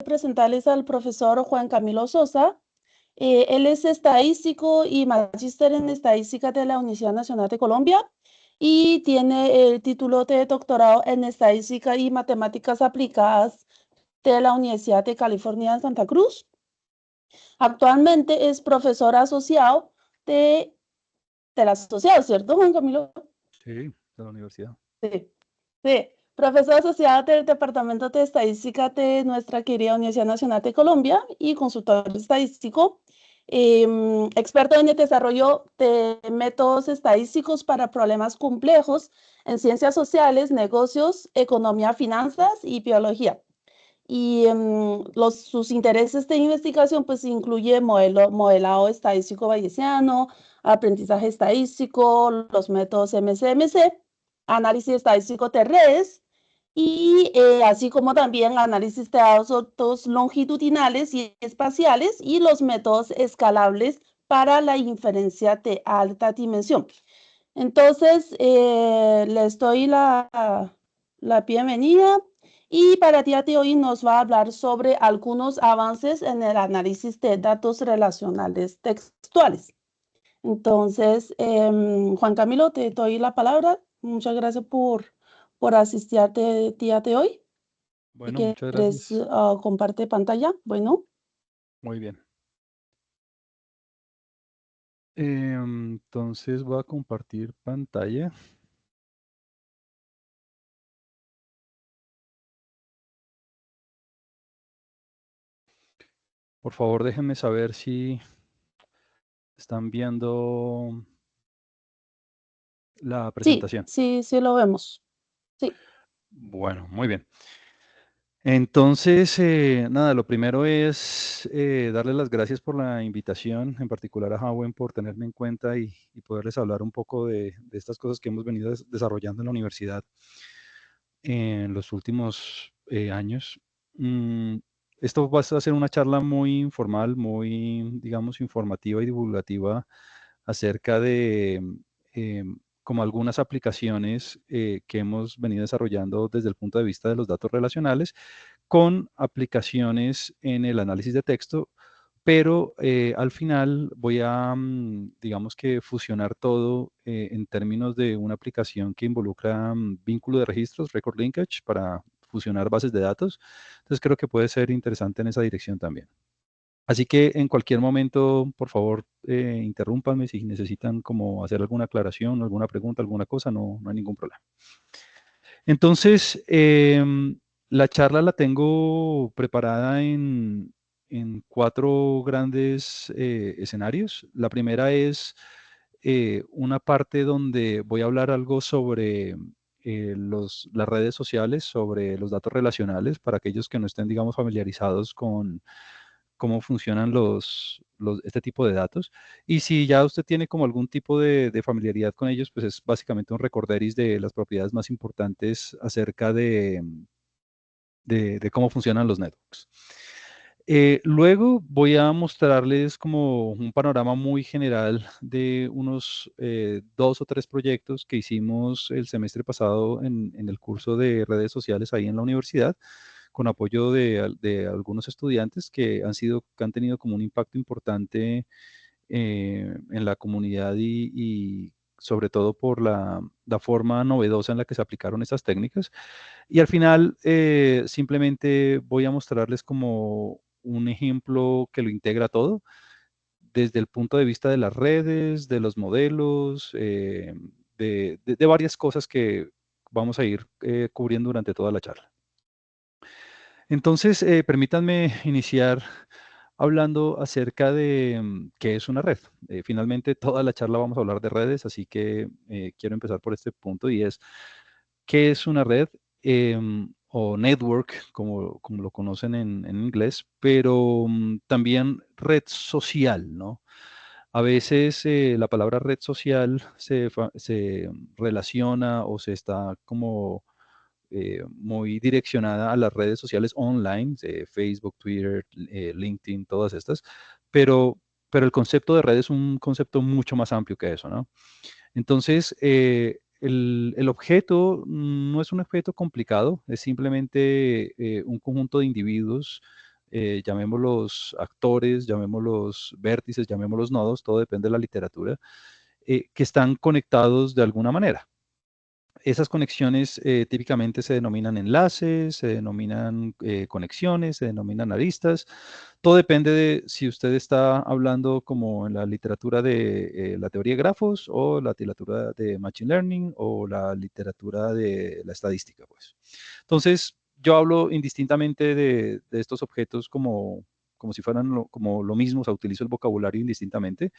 presentarles al profesor Juan Camilo Sosa. Él es estadístico y magíster en estadística de la Universidad Nacional de Colombia y tiene el título de doctorado en estadística y matemáticas aplicadas de la Universidad de California en Santa Cruz. Actualmente es profesor asociado del asociado, ¿cierto, Juan Camilo? Sí, de la universidad. Sí, sí. Profesor asociado del Departamento de Estadística de nuestra querida Universidad Nacional de Colombia y consultor estadístico, experto en el desarrollo de métodos estadísticos para problemas complejos en ciencias sociales, negocios, economía, finanzas y biología. Y sus intereses de investigación pues incluye modelado estadístico bayesiano, aprendizaje estadístico, los métodos MCMC, análisis estadístico de redes y así como también análisis de datos longitudinales y espaciales y los métodos escalables para la inferencia de alta dimensión. Entonces, les doy la bienvenida y para el día de hoy nos va a hablar sobre algunos avances en el análisis de datos relacionales textuales. Entonces, Juan Camilo, te doy la palabra. Muchas gracias por asistir el día de hoy. Si Bueno, muchas quieres, gracias. comparte pantalla. Bueno. Muy bien. Entonces voy a compartir pantalla. Por favor, déjenme saber si están viendo la Sí, presentación. sí, sí lo vemos. Sí. Bueno, muy bien. Entonces, nada, lo primero es darle las gracias por la invitación, en particular a Hawen por tenerme en cuenta y poderles hablar un poco de estas cosas que hemos venido desarrollando en la universidad en los últimos años. Esto va a ser una charla muy informal, muy, digamos, informativa y divulgativa acerca de como algunas aplicaciones que hemos venido desarrollando desde el punto de vista de los datos relacionales con aplicaciones en el análisis de texto, pero al final voy a, digamos que fusionar todo en términos de una aplicación que involucra vínculo de registros, record linkage, para fusionar bases de datos. Entonces creo que puede ser interesante en esa dirección también. Así que en cualquier momento, por favor, interrúmpanme si necesitan como hacer alguna aclaración, alguna pregunta, alguna cosa, no hay ningún problema. Entonces, la charla la tengo preparada en cuatro grandes escenarios. La primera es una parte donde voy a hablar algo sobre las redes sociales, sobre los datos relacionales, para aquellos que no estén, digamos, familiarizados con cómo funcionan este tipo de datos. Y si ya usted tiene como algún tipo de familiaridad con ellos, pues es básicamente un recorderis de las propiedades más importantes acerca de cómo funcionan los networks. Luego voy a mostrarles como un panorama muy general de unos 2 o 3 proyectos que hicimos el semestre pasado en el curso de redes sociales ahí en la universidad, con apoyo de algunos estudiantes que han tenido como un impacto importante en la comunidad y sobre todo por la forma novedosa en la que se aplicaron estas técnicas. Y al final, simplemente voy a mostrarles como un ejemplo que lo integra todo, desde el punto de vista de las redes, de los modelos, de varias cosas que vamos a ir cubriendo durante toda la charla. Entonces, permítanme iniciar hablando acerca de qué es una red. Finalmente, toda la charla vamos a hablar de redes, así que quiero empezar por este punto y es, ¿qué es una red? O network, como lo conocen en inglés, pero también red social, ¿no? A veces la palabra red social se relaciona o se está como muy direccionada a las redes sociales online, Facebook, Twitter, LinkedIn, todas estas, pero, pero el concepto de red es un concepto mucho más amplio que eso, ¿no? Entonces, el objeto no es un objeto complicado, es simplemente un conjunto de individuos llamémoslos actores, llamémoslos vértices, llamémoslos nodos, todo depende de la literatura, que están conectados de alguna manera. Esas conexiones típicamente se denominan enlaces, se denominan conexiones, se denominan aristas. Todo depende de si usted está hablando como en la literatura de la teoría de grafos o la literatura de Machine Learning o la literatura de la estadística, pues. Entonces, yo hablo indistintamente de estos objetos como si fueran como lo mismo, o sea, utilizo el vocabulario indistintamente.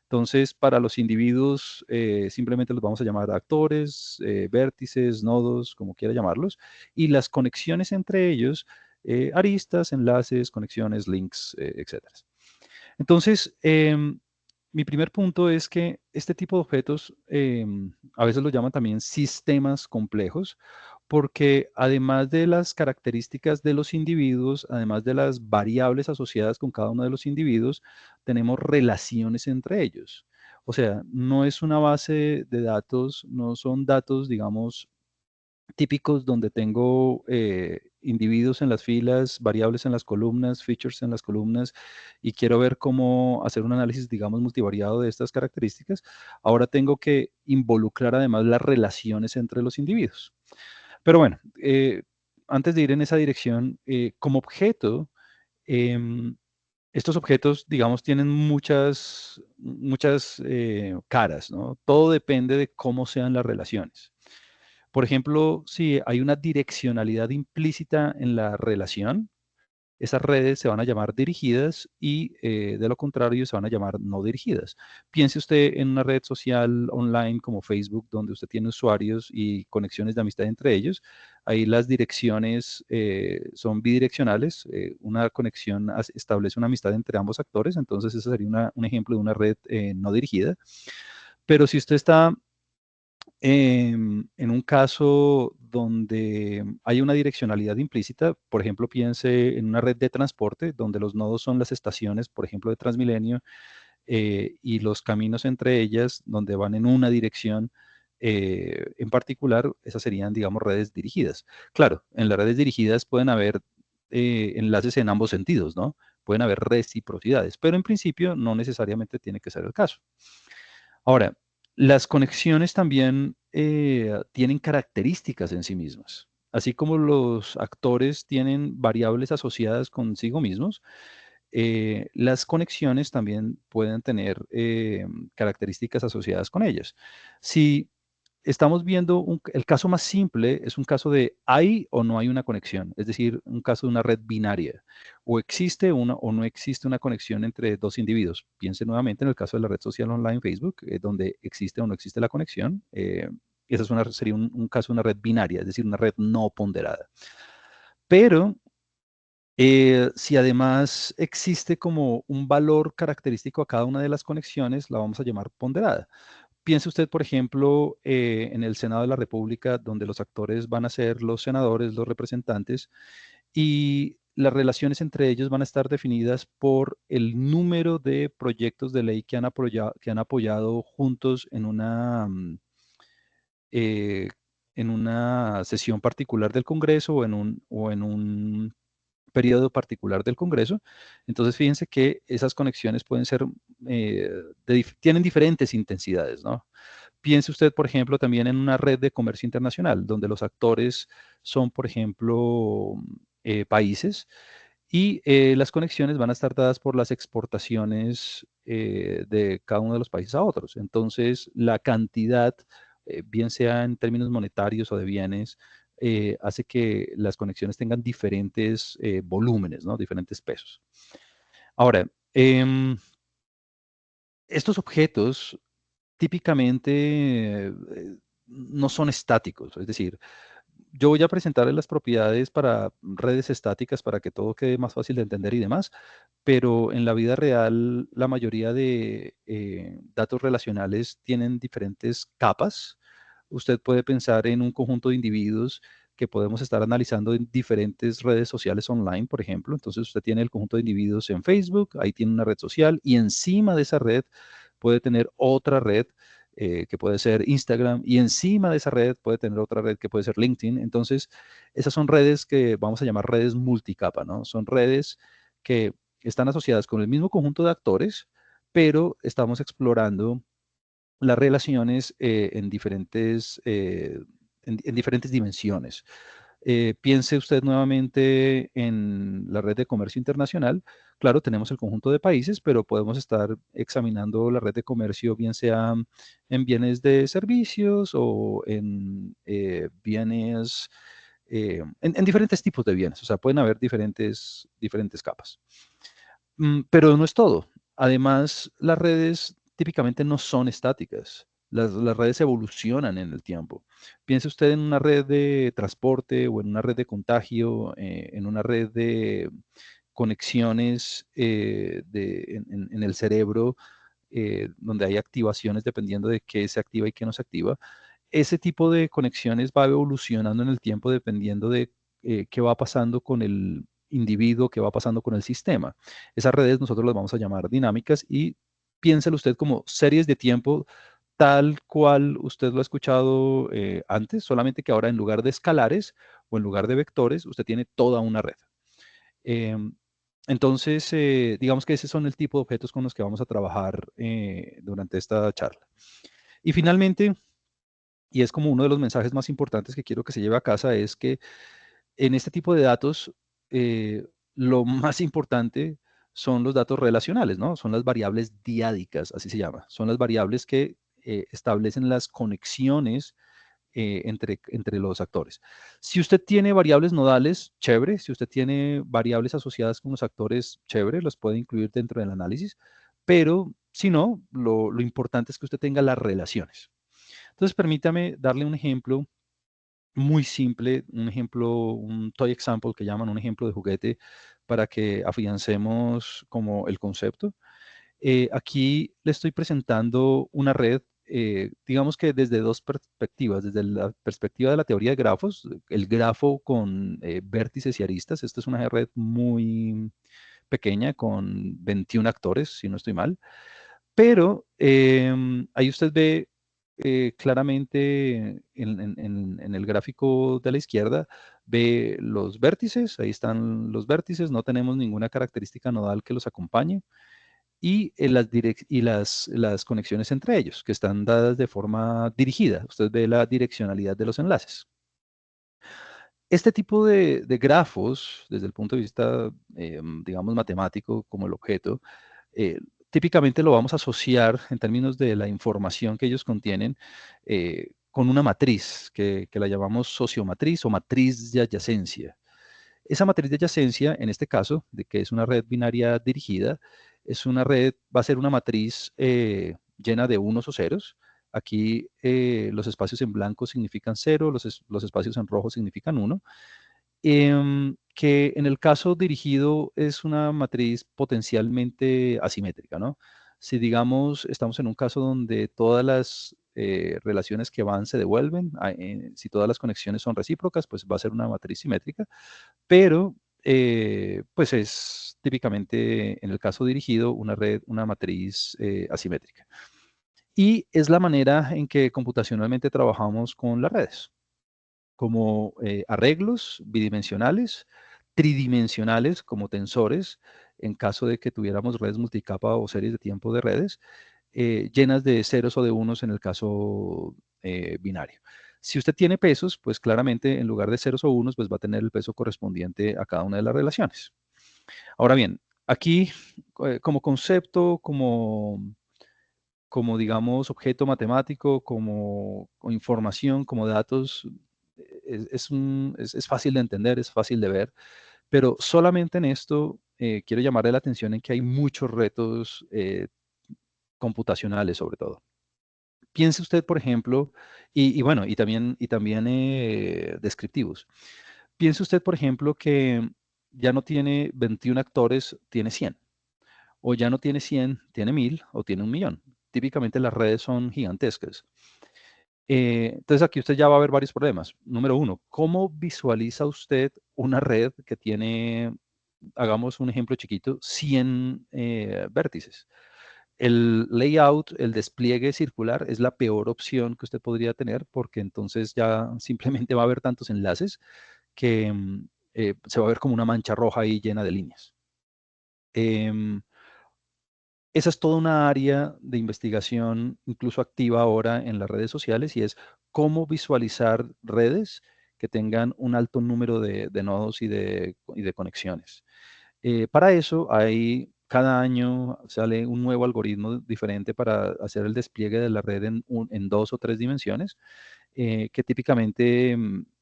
Entonces, para los individuos, simplemente los vamos a llamar actores, vértices, nodos, como quiera llamarlos, y las conexiones entre ellos, aristas, enlaces, conexiones, links, etcétera. Entonces, mi primer punto es que este tipo de objetos a veces lo llaman también sistemas complejos, porque además de las características de los individuos, además de las variables asociadas con cada uno de los individuos, tenemos relaciones entre ellos. O sea, no es una base de datos, no son datos, digamos, típicos donde tengo individuos en las filas, variables en las columnas, features en las columnas, y quiero ver cómo hacer un análisis, digamos, multivariado de estas características. Ahora tengo que involucrar además las relaciones entre los individuos. Pero bueno, antes de ir en esa dirección, como objeto, em, estos objetos, digamos, tienen muchas caras, ¿no? Todo depende de cómo sean las relaciones. Por ejemplo, si hay una direccionalidad implícita en la relación, esas redes se van a llamar dirigidas y de lo contrario se van a llamar no dirigidas. Piense usted en una red social online como Facebook, donde usted tiene usuarios y conexiones de amistad entre ellos. Ahí las direcciones son bidireccionales. Una conexión establece una amistad entre ambos actores, entonces ese sería un ejemplo de una red no dirigida. Pero si usted está en un caso donde hay una direccionalidad implícita, por ejemplo, piense en una red de transporte donde los nodos son las estaciones, por ejemplo, de Transmilenio, y los caminos entre ellas donde van en una dirección en particular, esas serían, digamos, redes dirigidas. Claro, en las redes dirigidas pueden haber enlaces en ambos sentidos, ¿no? Pueden haber reciprocidades, pero en principio no necesariamente tiene que ser el caso. Ahora, las conexiones también tienen características en sí mismas. Así como los actores tienen variables asociadas consigo mismos, las conexiones también pueden tener características asociadas con ellas. Si estamos viendo el caso más simple, es un caso de hay o no hay una conexión, es decir, un caso de una red binaria. O existe una o no existe una conexión entre dos individuos. Piense nuevamente en el caso de la red social online Facebook, donde existe o no existe la conexión. Esa sería un caso de una red binaria, es decir, una red no ponderada. Pero si además existe como un valor característico a cada una de las conexiones, la vamos a llamar ponderada. Piense usted, por ejemplo, en el Senado de la República, donde los actores van a ser los senadores, los representantes, y las relaciones entre ellos van a estar definidas por el número de proyectos de ley que han apoyado juntos eh, en una sesión particular del Congreso o en un periodo particular del Congreso. Entonces, fíjense que esas conexiones pueden ser, tienen diferentes intensidades, ¿no? Piense usted, por ejemplo, también en una red de comercio internacional, donde los actores son, por ejemplo, países y las conexiones van a estar dadas por las exportaciones de cada uno de los países a otros. Entonces, la cantidad, bien sea en términos monetarios o de bienes, hace que las conexiones tengan diferentes volúmenes, ¿no? Diferentes pesos. Ahora, estos objetos típicamente no son estáticos, es decir, yo voy a presentarles las propiedades para redes estáticas para que todo quede más fácil de entender y demás, pero en la vida real la mayoría de datos relacionales tienen diferentes capas. Usted puede pensar en un conjunto de individuos que podemos estar analizando en diferentes redes sociales online, por ejemplo. Entonces usted tiene el conjunto de individuos en Facebook, ahí tiene una red social y encima de esa red puede tener otra red que puede ser Instagram, y encima de esa red puede tener otra red que puede ser LinkedIn. Entonces, esas son redes que vamos a llamar redes multicapa, ¿no? Son redes que están asociadas con el mismo conjunto de actores, pero estamos explorando las relaciones en diferentes dimensiones. Piense usted nuevamente en la red de comercio internacional. Claro, tenemos el conjunto de países, pero podemos estar examinando la red de comercio, bien sea en bienes de servicios o en bienes, en diferentes tipos de bienes. O sea, pueden haber diferentes capas. Pero no es todo. Además, las redes típicamente no son estáticas. Las redes evolucionan en el tiempo. Piense usted en una red de transporte o en una red de contagio, en una red de conexiones en el cerebro, donde hay activaciones dependiendo de qué se activa y qué no se activa. Ese tipo de conexiones va evolucionando en el tiempo dependiendo de qué va pasando con el individuo, qué va pasando con el sistema. Esas redes nosotros las vamos a llamar dinámicas y piénselo usted como series de tiempo tal cual usted lo ha escuchado antes, solamente que ahora en lugar de escalares o en lugar de vectores, usted tiene toda una red. Em, entonces, digamos que ese son el tipo de objetos con los que vamos a trabajar durante esta charla. Y finalmente, y es como uno de los mensajes más importantes que quiero que se lleve a casa, es que en este tipo de datos, lo más importante son los datos relacionales, ¿no? Son las variables diádicas, así se llama. Son las variables que establecen las conexiones entre los actores. Si usted tiene variables nodales, chévere. Si usted tiene variables asociadas con los actores, chévere, los puede incluir dentro del análisis. Pero si no, lo importante es que usted tenga las relaciones. Entonces, permítame darle un ejemplo muy simple, un ejemplo, un toy example que llaman un ejemplo de juguete para que afiancemos como el concepto. Aquí le estoy presentando una red, digamos que desde dos perspectivas, desde la perspectiva de la teoría de grafos, el grafo con vértices y aristas. Esta es una red muy pequeña con 21 actores, si no estoy mal. Pero ahí usted ve claramente en el gráfico de la izquierda, ve los vértices, ahí están los vértices, no tenemos ninguna característica nodal que los acompañe, y, las conexiones entre ellos, que están dadas de forma dirigida. Usted ve la direccionalidad de los enlaces. Este tipo de grafos, desde el punto de vista, digamos, matemático, como el objeto, eh, típicamente lo vamos a asociar en términos de la información que ellos contienen con una matriz que la llamamos sociomatriz o matriz de adyacencia. Esa matriz de adyacencia, en este caso, de que es una red binaria dirigida, es una red, va a ser una matriz llena de unos o ceros. Aquí los espacios en blanco significan cero, los espacios en rojo significan uno. Que en el caso dirigido es una matriz potencialmente asimétrica, ¿no? Si digamos, estamos en un caso donde todas las relaciones que van se devuelven, si todas las conexiones son recíprocas, pues va a ser una matriz simétrica, pero pues es típicamente en el caso dirigido una red, una matriz asimétrica. Y es la manera en que computacionalmente trabajamos con las redes como arreglos bidimensionales, tridimensionales como tensores, en caso de que tuviéramos redes multicapa o series de tiempo de redes, llenas de ceros o de unos en el caso binario. Si usted tiene pesos, pues claramente en lugar de ceros o unos, pues va a tener el peso correspondiente a cada una de las relaciones. Ahora bien, aquí como concepto, como digamos, objeto matemático, como información, como datos, es fácil de entender, es fácil de ver, pero solamente en esto quiero llamarle la atención en que hay muchos retos computacionales sobre todo. Piense usted, por ejemplo, y bueno, y también descriptivos. Piense usted, por ejemplo, que ya no tiene 21 actores, tiene 100, o ya no tiene 100, tiene 1000 o tiene 1.000.000. Típicamente las redes son gigantescas. Entonces aquí usted ya va a ver varios problemas. Número uno, ¿cómo visualiza usted una red que tiene, hagamos un ejemplo chiquito, 100 vértices? El layout, el despliegue circular es la peor opción que usted podría tener porque entonces ya simplemente va a haber tantos enlaces que se va a ver como una mancha roja ahí llena de líneas. Esa es toda una área de investigación, incluso activa ahora en las redes sociales, y es cómo visualizar redes que tengan un alto número de nodos y de conexiones. Para eso, cada año sale un nuevo algoritmo diferente para hacer el despliegue de la red en 2 o 3 dimensiones, que típicamente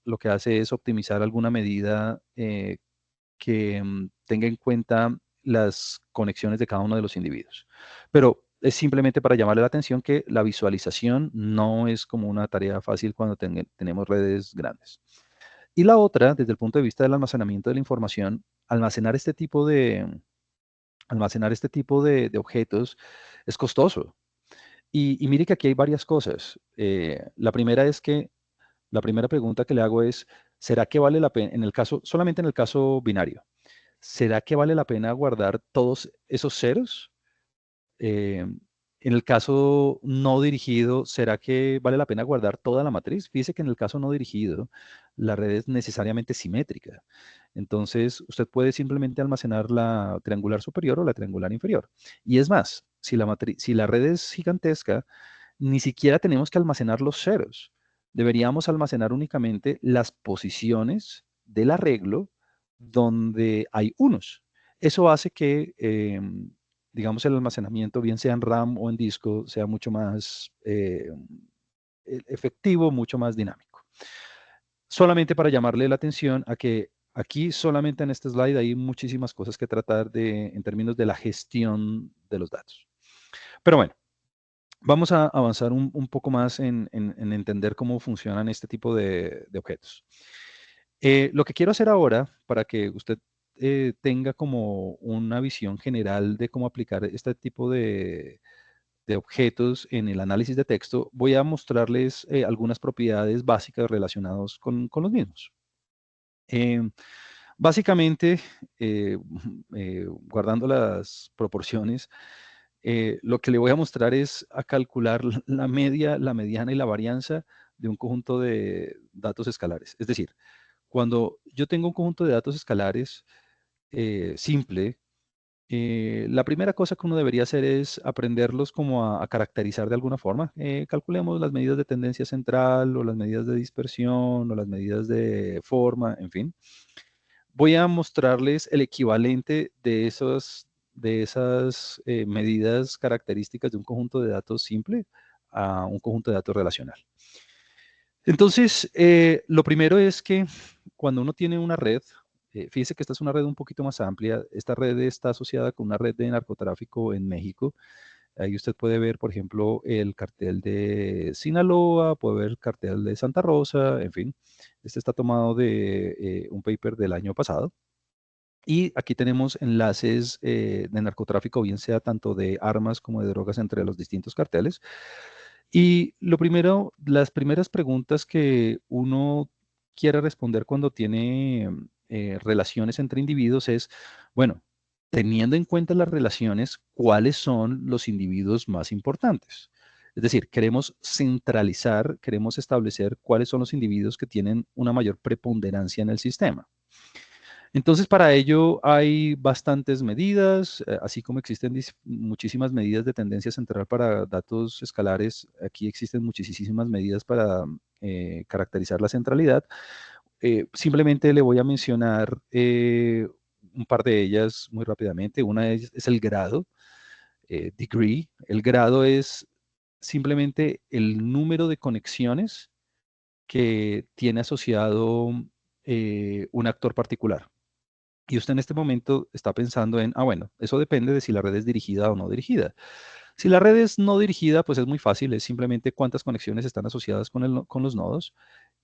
lo que hace es optimizar alguna medida que tenga en cuenta las conexiones de cada uno de los individuos. Pero es simplemente para llamarle la atención que la visualización no es como una tarea fácil cuando tenemos redes grandes. Y la otra, desde el punto de vista del almacenamiento de la información, almacenar este tipo de objetos es costoso. Y mire que aquí hay varias cosas. La primera pregunta que le hago es, ¿será que vale la pena, solamente en el caso binario, ¿será que vale la pena guardar todos esos ceros? Eh, en el caso no dirigido, ¿será que vale la pena guardar toda la matriz? Fíjese que en el caso no dirigido, la red es necesariamente simétrica. Entonces, usted puede simplemente almacenar la triangular superior o la triangular inferior. Y es más, si la red es gigantesca, ni siquiera tenemos que almacenar los ceros. Deberíamos almacenar únicamente las posiciones del arreglo donde hay unos. Eso hace que, digamos, el almacenamiento, bien sea en RAM o en disco, sea mucho más efectivo, mucho más dinámico. Solamente para llamarle la atención a que aquí solamente en este slide hay muchísimas cosas que tratar en términos de la gestión de los datos. Pero bueno, vamos a avanzar un poco más en entender cómo funcionan este tipo de objetos. Lo que quiero hacer ahora, para que usted tenga como una visión general de cómo aplicar este tipo de objetos en el análisis de texto, voy a mostrarles algunas propiedades básicas relacionadas con los mismos. Em, Básicamente, guardando las proporciones, lo que le voy a mostrar es a calcular la media, la mediana y la varianza de un conjunto de datos escalares. Es decir, cuando yo tengo un conjunto de datos escalares simple, la primera cosa que uno debería hacer es aprenderlos como a caracterizar de alguna forma. Calculemos las medidas de tendencia central o las medidas de dispersión o las medidas de forma, en fin. Voy a mostrarles el equivalente de esas medidas características de un conjunto de datos simple a un conjunto de datos relacional. Entonces, lo primero es que cuando uno tiene una red, fíjese que esta es una red un poquito más amplia. Esta red está asociada con una red de narcotráfico en México. Ahí usted puede ver, por ejemplo, el cartel de Sinaloa, puede ver el cartel de Santa Rosa, en fin. Este está tomado de un paper del año pasado. Y aquí tenemos enlaces de narcotráfico, bien sea tanto de armas como de drogas entre los distintos carteles. Y las primeras preguntas que uno quiere responder cuando tiene relaciones entre individuos es, bueno, teniendo en cuenta las relaciones, ¿cuáles son los individuos más importantes? Es decir, queremos centralizar, queremos establecer cuáles son los individuos que tienen una mayor preponderancia en el sistema. Entonces, para ello hay bastantes medidas, así como existen muchísimas medidas de tendencia central para datos escalares, aquí existen muchísimas medidas para caracterizar la centralidad. Simplemente le voy a mencionar un par de ellas muy rápidamente. Una es el grado, degree. El grado es simplemente el número de conexiones que tiene asociado un actor particular. Y usted en este momento está pensando en, bueno, eso depende de si la red es dirigida o no dirigida. Si la red es no dirigida, pues es muy fácil, es simplemente cuántas conexiones están asociadas con los nodos.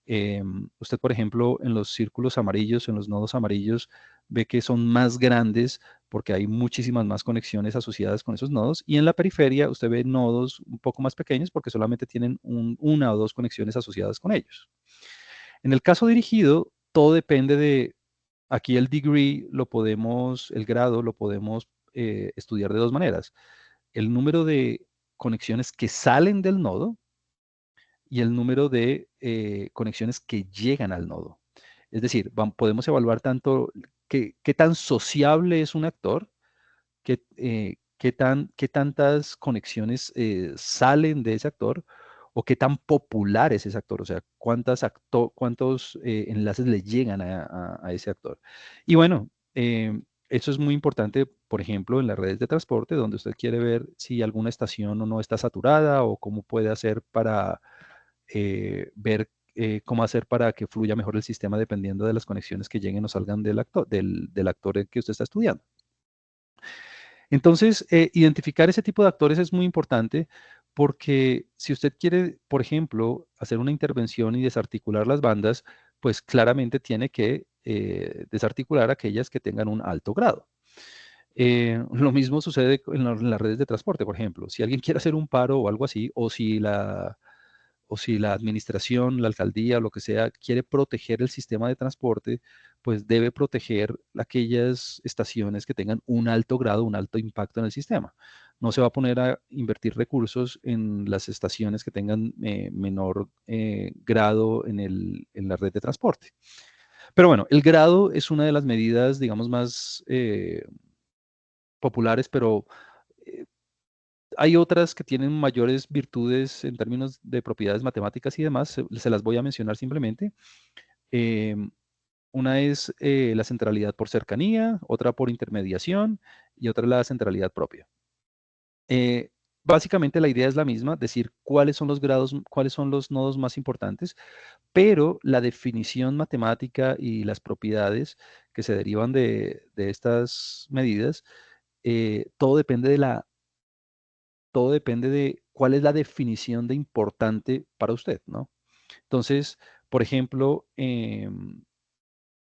Usted, por ejemplo, en los círculos amarillos, en los nodos amarillos, ve que son más grandes porque hay muchísimas más conexiones asociadas con esos nodos. Y en la periferia usted ve nodos un poco más pequeños porque solamente tienen una o dos conexiones asociadas con ellos. En el caso dirigido, todo depende de. Aquí el grado lo podemos estudiar de dos maneras. el número de conexiones que salen del nodo y el número de conexiones que llegan al nodo. Es decir, podemos evaluar tanto qué tan sociable es un actor, qué tantas conexiones salen de ese actor o qué tan popular es ese actor, o sea, cuántos enlaces le llegan a ese actor. Y bueno, eso es muy importante, por ejemplo, en las redes de transporte, donde usted quiere ver si alguna estación o no está saturada o cómo puede hacer para ver cómo hacer para que fluya mejor el sistema dependiendo de las conexiones que lleguen o salgan del actor que usted está estudiando. Entonces, identificar ese tipo de actores es muy importante porque si usted quiere, por ejemplo, hacer una intervención y desarticular las bandas, pues claramente tiene que desarticular aquellas que tengan un alto grado. Lo mismo sucede en las redes de transporte, por ejemplo. Si alguien quiere hacer un paro o algo así, o si la administración, la alcaldía o lo que sea quiere proteger el sistema de transporte, pues debe proteger aquellas estaciones que tengan un alto grado, un alto impacto en el sistema. No se va a poner a invertir recursos en las estaciones que tengan menor grado en la red de transporte. Pero bueno, el grado es una de las medidas, digamos, más populares, pero eh, hay otras que tienen mayores virtudes en términos de propiedades matemáticas y demás, se las voy a mencionar simplemente. Em, una es la centralidad por cercanía, otra por intermediación y otra la centralidad propia. Básicamente la idea es la misma, decir cuáles son los grados, cuáles son los nodos más importantes, pero la definición matemática y las propiedades que se derivan de estas medidas, todo depende de cuál es la definición de importante para usted, ¿no? Entonces, por ejemplo,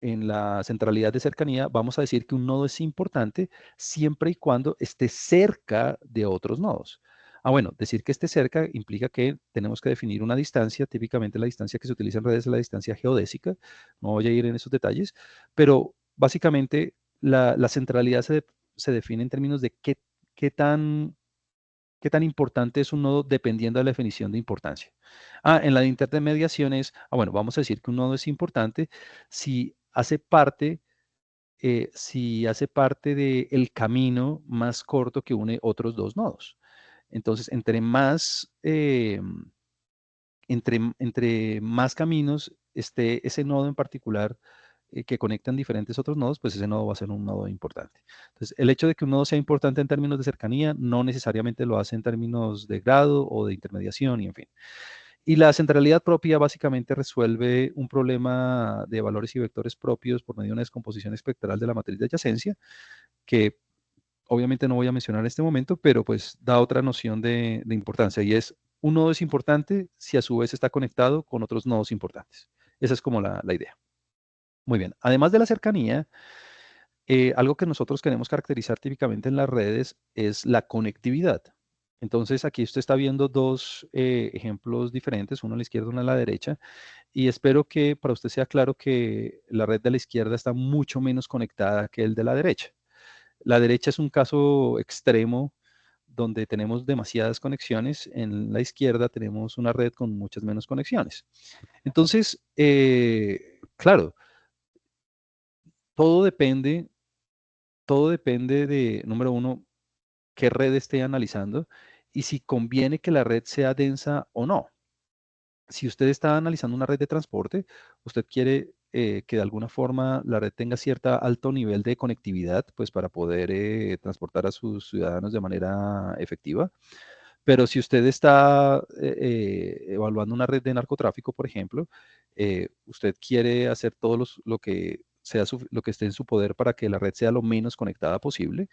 en la centralidad de cercanía, vamos a decir que un nodo es importante siempre y cuando esté cerca de otros nodos. Bueno, decir que esté cerca implica que tenemos que definir una distancia, típicamente la distancia que se utiliza en redes es la distancia geodésica, no voy a ir en esos detalles, pero básicamente la centralidad se define en términos de qué tan ¿qué tan importante es un nodo dependiendo de la definición de importancia? En la de intermediación es, bueno, vamos a decir que un nodo es importante si hace parte del camino más corto que une otros dos nodos. Entonces, entre más caminos esté ese nodo en particular que conectan diferentes otros nodos, pues ese nodo va a ser un nodo importante. Entonces, el hecho de que un nodo sea importante en términos de cercanía no necesariamente lo hace en términos de grado o de intermediación y en fin. Y la centralidad propia básicamente resuelve un problema de valores y vectores propios por medio de una descomposición espectral de la matriz de adyacencia, que obviamente no voy a mencionar en este momento, pero pues da otra noción de importancia y es un nodo es importante si a su vez está conectado con otros nodos importantes. Esa es como la idea. Muy bien. Además de la cercanía, algo que nosotros queremos caracterizar típicamente en las redes es la conectividad. Entonces, aquí usted está viendo dos ejemplos diferentes, uno a la izquierda y uno a la derecha, y espero que para usted sea claro que la red de la izquierda está mucho menos conectada que el de la derecha. La derecha es un caso extremo donde tenemos demasiadas conexiones. En la izquierda tenemos una red con muchas menos conexiones. Entonces, claro, todo depende, todo depende de, número uno, qué red esté analizando y si conviene que la red sea densa o no. Si usted está analizando una red de transporte, usted quiere que de alguna forma la red tenga cierto alto nivel de conectividad, pues para poder transportar a sus ciudadanos de manera efectiva. Pero si usted está evaluando una red de narcotráfico, por ejemplo, usted quiere hacer todo lo que lo que esté en su poder para que la red sea lo menos conectada posible.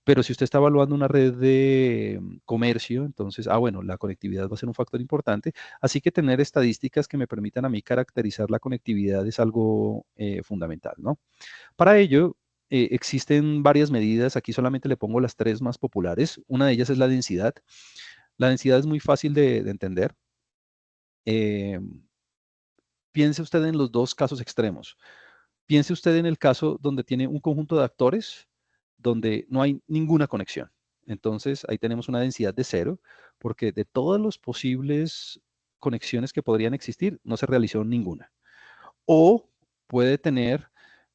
Pero si usted está evaluando una red de comercio, entonces, bueno, la conectividad va a ser un factor importante. Así que tener estadísticas que me permitan a mí caracterizar la conectividad es algo fundamental, ¿no? Para ello, existen varias medidas. Aquí solamente le pongo las tres más populares. Una de ellas es la densidad. La densidad es muy fácil de entender. Eh, Piense usted en los dos casos extremos. Piense usted en el caso donde tiene un conjunto de actores donde no hay ninguna conexión. Entonces, ahí tenemos una densidad de 0, porque de todas las posibles conexiones que podrían existir, no se realizó ninguna. O puede tener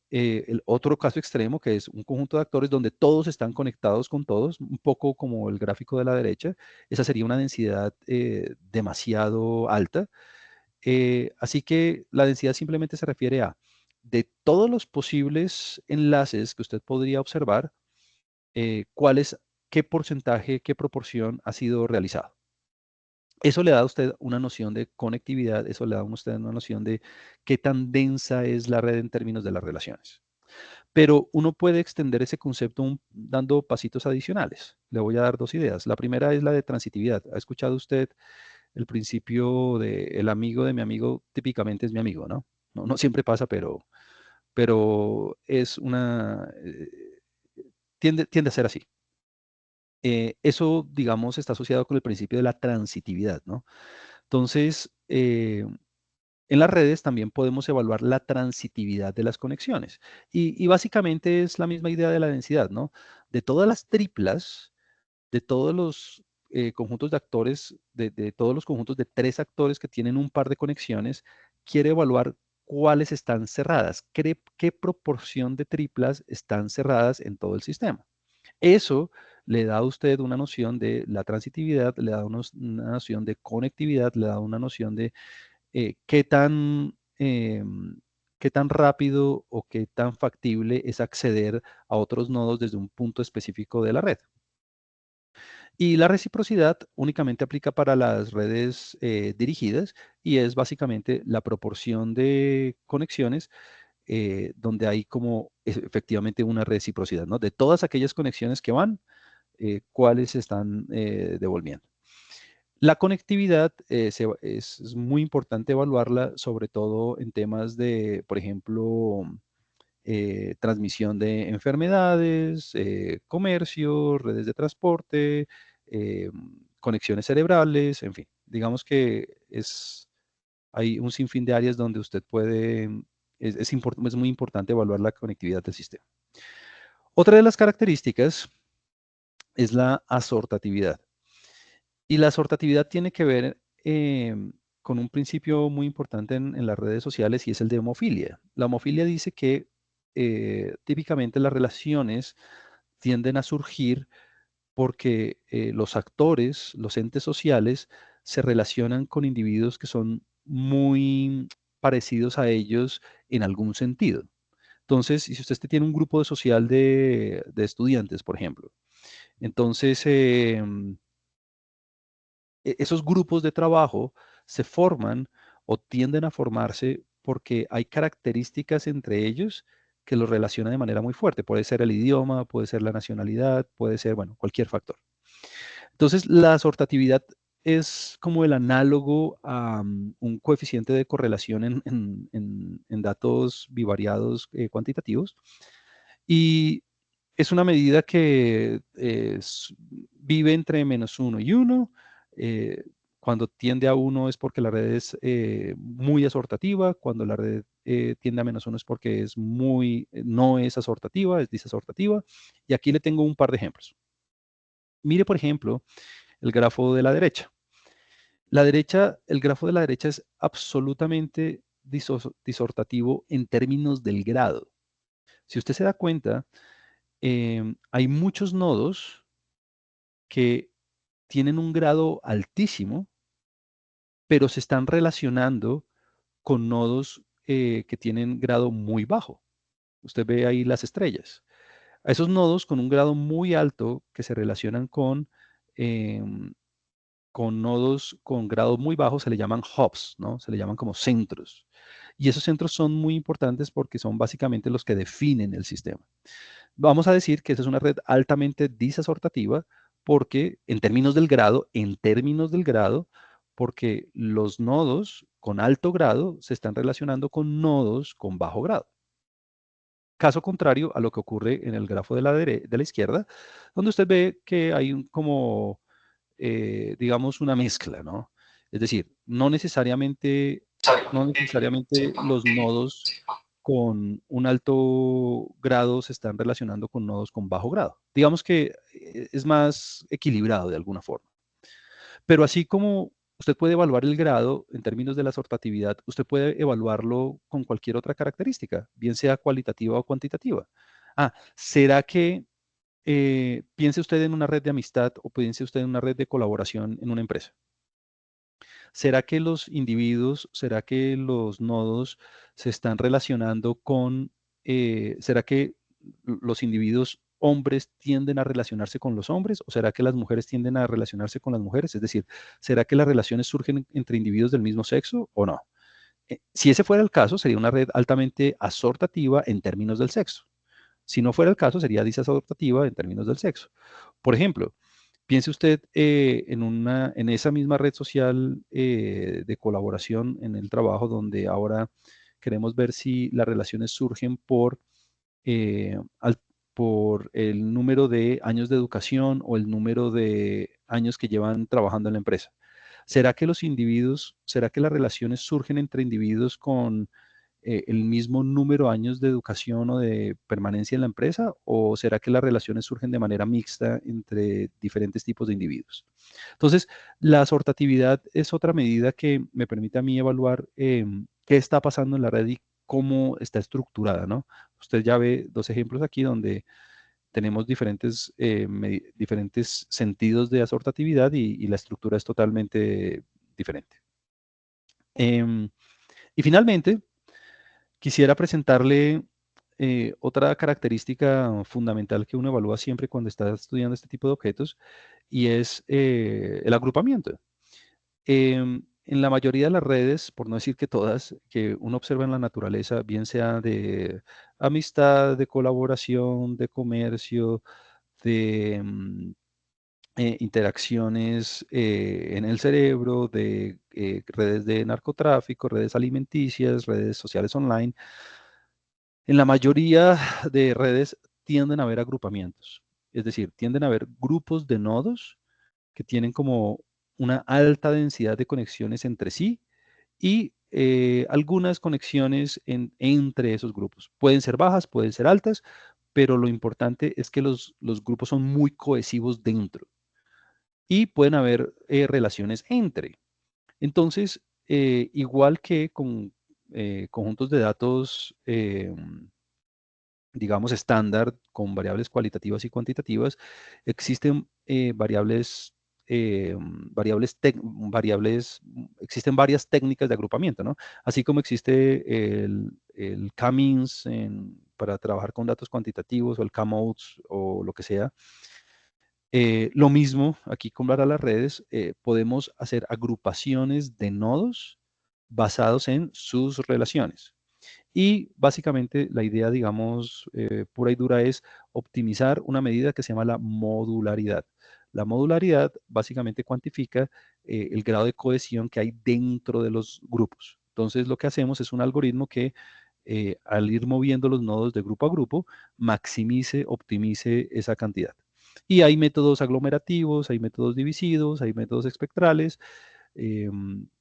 el otro caso extremo, que es un conjunto de actores donde todos están conectados con todos, un poco como el gráfico de la derecha. Esa sería una densidad demasiado alta. Así que la densidad simplemente se refiere a, de todos los posibles enlaces que usted podría observar, qué porcentaje, qué proporción ha sido realizado. Eso le da a usted una noción de conectividad, eso le da a usted una noción de qué tan densa es la red en términos de las relaciones. Pero uno puede extender ese concepto dando pasitos adicionales. Le voy a dar dos ideas. La primera es la de transitividad. ¿Ha escuchado usted el principio de el amigo de mi amigo típicamente es mi amigo, ¿no? No siempre pasa, pero es tiende a ser así. Eso, digamos, está asociado con el principio de la transitividad, ¿no? Entonces, en las redes también podemos evaluar la transitividad de las conexiones. Y básicamente es la misma idea de la densidad, ¿no? De todas las triplas, de todos los conjuntos de actores, de todos los conjuntos de 3 actores que tienen un par de conexiones, quiere evaluar cuáles están cerradas, qué proporción de triplas están cerradas en todo el sistema. Eso le da a usted una noción de la transitividad, le da una noción de conectividad, le da una noción de eh, qué tan, em, qué tan rápido o qué tan factible es acceder a otros nodos desde un punto específico de la red. Y la reciprocidad únicamente aplica para las redes dirigidas y es básicamente la proporción de conexiones donde hay como efectivamente una reciprocidad, ¿no? De todas aquellas conexiones que van, cuáles se están devolviendo. La conectividad es muy importante evaluarla, sobre todo en temas de, por ejemplo, transmisión de enfermedades, comercio, redes de transporte, eh, conexiones cerebrales, en fin. Digamos que hay un sinfín de áreas donde usted puede, es muy importante evaluar la conectividad del sistema. Otra de las características es la asortatividad. Y la asortatividad tiene que ver con un principio muy importante en las redes sociales y es el de homofilia. La homofilia dice que típicamente las relaciones tienden a surgir porque los actores, los entes sociales, se relacionan con individuos que son muy parecidos a ellos en algún sentido. Entonces, si usted tiene un grupo de social de estudiantes, por ejemplo, entonces esos grupos de trabajo se forman o tienden a formarse porque hay características entre ellos que los relacionan de manera muy fuerte. Puede ser el idioma, puede ser la nacionalidad, puede ser, bueno, cualquier factor. Entonces, la asortatividad es como el análogo a un coeficiente de correlación en datos bivariados cuantitativos. Y es una medida que vive entre -1 y 1. eh, Cuando tiende a 1 es porque la red es muy asortativa. Cuando la red tiende a -1 es porque no es asortativa, es disasortativa. Y aquí le tengo un par de ejemplos. Mire, por ejemplo, el grafo de la derecha. El grafo de la derecha es absolutamente disortativo en términos del grado. Si usted se da cuenta, hay muchos nodos que tienen un grado altísimo, pero se están relacionando con nodos que tienen grado muy bajo. Usted ve ahí las estrellas. A esos nodos con un grado muy alto que se relacionan em, con nodos con grado muy bajo se le llaman hubs, ¿no? Se le llaman como centros. Y esos centros son muy importantes porque son básicamente los que definen el sistema. Vamos a decir que esa es una red altamente disasortativa porque en términos del grado, porque los nodos con alto grado se están relacionando con nodos con bajo grado. Caso contrario a lo que ocurre en el grafo de la izquierda, donde usted ve que hay digamos, una mezcla, ¿no? Es decir, no necesariamente los nodos con un alto grado se están relacionando con nodos con bajo grado. Digamos que es más equilibrado de alguna forma. Pero así como usted puede evaluar el grado en términos de la sortatividad, usted puede evaluarlo con cualquier otra característica, bien sea cualitativa o cuantitativa. ¿Será que piense usted en una red de amistad o piense usted en una red de colaboración en una empresa? ¿Será que los individuos, será que los nodos se están relacionando con, será que los individuos hombres tienden a relacionarse con los hombres o será que las mujeres tienden a relacionarse con las mujeres? Es decir, ¿será que las relaciones surgen entre individuos del mismo sexo o no? Si ese fuera el caso, sería una red altamente asortativa en términos del sexo. Si no fuera el caso, sería disasortativa en términos del sexo. Por ejemplo, piense usted en esa misma red social de colaboración en el trabajo, donde ahora queremos ver si las relaciones surgen eh, por el número de años de educación o el número de años que llevan trabajando en la empresa. ¿Será que las relaciones surgen entre individuos con el mismo número de años de educación o de permanencia en la empresa? ¿O será que las relaciones surgen de manera mixta entre diferentes tipos de individuos? Entonces, la sortatividad es otra medida que me permite a mí evaluar qué está pasando en la red y cómo está estructurada, ¿no? Usted ya ve dos ejemplos aquí donde tenemos diferentes sentidos de asortatividad y la estructura es totalmente diferente. Y finalmente, quisiera presentarle otra característica fundamental que uno evalúa siempre cuando está estudiando este tipo de objetos y es el agrupamiento. En la mayoría de las redes, por no decir que todas, que uno observa en la naturaleza, bien sea de amistad, de colaboración, de comercio, de interacciones en el cerebro, de redes de narcotráfico, redes alimenticias, redes sociales online, en la mayoría de redes tienden a haber agrupamientos, es decir, tienden a haber grupos de nodos que tienen como una alta densidad de conexiones entre sí y algunas conexiones entre esos grupos. Pueden ser bajas, pueden ser altas, pero lo importante es que los grupos son muy cohesivos dentro y pueden haber relaciones entre. Entonces, igual que con conjuntos de datos, digamos, estándar con variables cualitativas y cuantitativas, existen existen varias técnicas de agrupamiento, ¿no? Así como existe el K-means para trabajar con datos cuantitativos o el K-modes o lo que sea. Lo mismo aquí con para las redes, podemos hacer agrupaciones de nodos basados en sus relaciones. Y básicamente la idea, digamos, pura y dura es optimizar una medida que se llama la modularidad. La modularidad básicamente cuantifica el grado de cohesión que hay dentro de los grupos. Entonces, lo que hacemos es un algoritmo que al ir moviendo los nodos de grupo a grupo, maximice, optimice esa cantidad. Y hay métodos aglomerativos, hay métodos divisivos, hay métodos espectrales,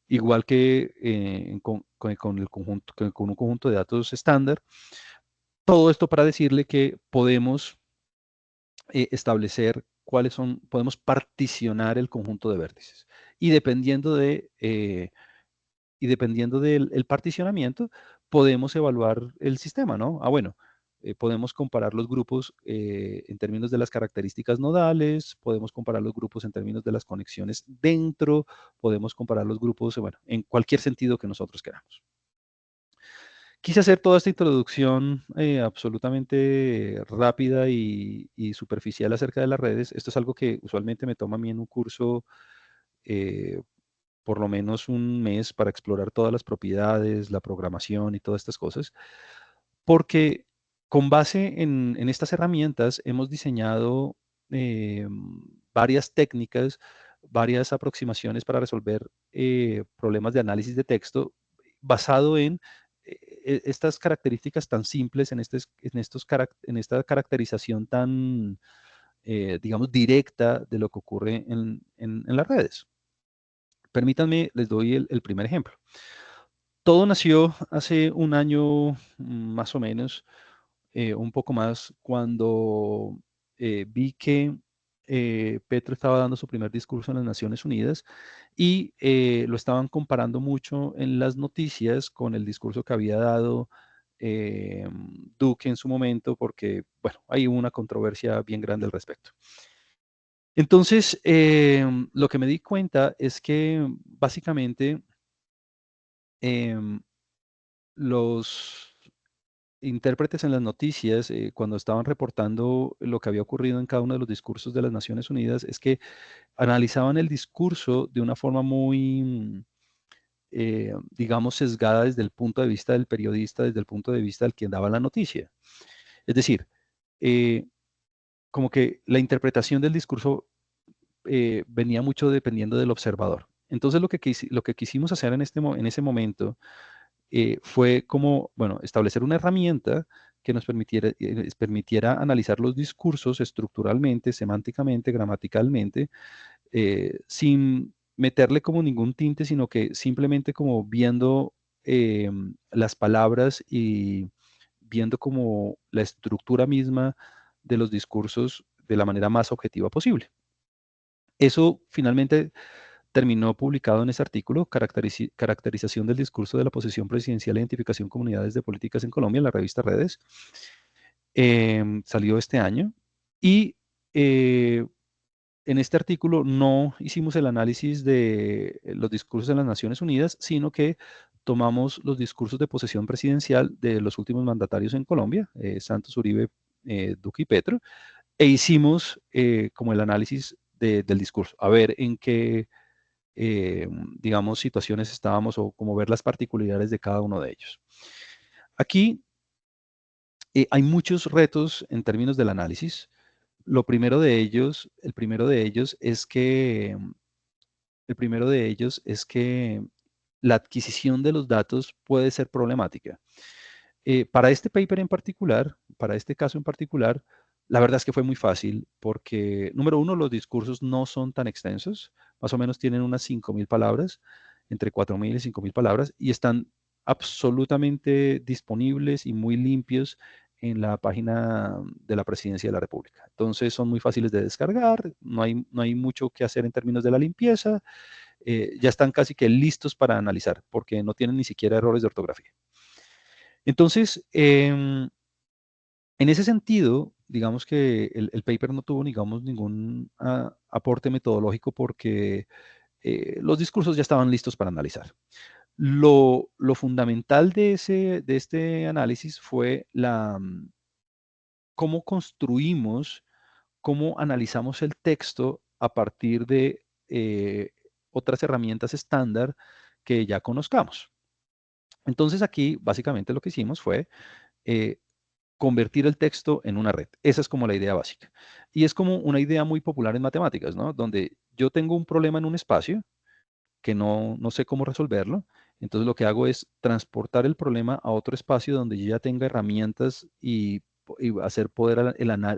igual que con el conjunto, con un conjunto de datos estándar. Todo esto para decirle que podemos establecer podemos particionar el conjunto de vértices. Y dependiendo del el particionamiento, podemos evaluar el sistema, ¿no? Bueno, podemos comparar los grupos en términos de las características nodales, podemos comparar los grupos en términos de las conexiones dentro, podemos comparar los grupos, bueno, en cualquier sentido que nosotros queramos. Quise hacer toda esta introducción absolutamente rápida y superficial acerca de las redes. Esto es algo que usualmente me toma a mí en un curso eh, por lo menos un mes para explorar todas las propiedades, la programación y todas estas cosas, porque con base en estas herramientas hemos diseñado eh, varias técnicas, varias aproximaciones para resolver problemas de análisis de texto basado en estas características tan simples, en esta caracterización tan, digamos, directa de lo que ocurre en las redes. Permítanme, les doy el primer ejemplo. Todo nació hace un año más o menos, un poco más, cuando vi que Petro estaba dando su primer discurso en las Naciones Unidas y lo estaban comparando mucho en las noticias con el discurso que había dado Duque en su momento, porque, bueno, hay una controversia bien grande al respecto. Entonces, lo que me di cuenta es que básicamente em, los intérpretes en las noticias, cuando estaban reportando lo que había ocurrido en cada uno de los discursos de las Naciones Unidas, es que analizaban el discurso de una forma muy, digamos, sesgada desde el punto de vista del periodista, desde el punto de vista del quien daba la noticia. Es decir, eh, como que la interpretación del discurso venía mucho dependiendo del observador. Entonces, lo que quisimos hacer en ese momento fue como, bueno, establecer una herramienta que nos permitiera analizar los discursos estructuralmente, semánticamente, gramaticalmente, sin meterle como ningún tinte, sino que simplemente como viendo las palabras y viendo como la estructura misma de los discursos de la manera más objetiva posible. Eso finalmente terminó publicado en ese artículo, Caracterización del discurso de la oposición presidencial e identificación comunidades de políticas en Colombia, en la revista Redes. Salió este año. Y en este artículo no hicimos el análisis de los discursos de las Naciones Unidas, sino que tomamos los discursos de posesión presidencial de los últimos mandatarios en Colombia, Santos, Uribe, Duque y Petro, e hicimos como el análisis del discurso, a ver en qué digamos, situaciones estábamos o como ver las particularidades de cada uno de ellos. Aquí hay muchos retos en términos del análisis. El primero de ellos es que, la adquisición de los datos puede ser problemática. Para este paper en particular, para este caso en particular, la verdad es que fue muy fácil porque, número uno, los discursos no son tan extensos, más o menos tienen unas 5.000 palabras, entre 4.000 y 5.000 palabras, y están absolutamente disponibles y muy limpios en la página de la Presidencia de la República. Entonces son muy fáciles de descargar, no hay mucho que hacer en términos de la limpieza, ya están casi que listos para analizar porque no tienen ni siquiera errores de ortografía. Entonces, en ese sentido, digamos que el paper no tuvo, digamos, ningún aporte metodológico porque los discursos ya estaban listos para analizar. Lo fundamental de este análisis fue cómo construimos, cómo analizamos el texto a partir de otras herramientas estándar que ya conozcamos. Entonces aquí básicamente lo que hicimos fue eh, convertir el texto en una red. Esa es como la idea básica. Y es como una idea muy popular en matemáticas, ¿no? Donde yo tengo un problema en un espacio que no sé cómo resolverlo. Entonces lo que hago es transportar el problema a otro espacio donde yo ya tenga herramientas y hacer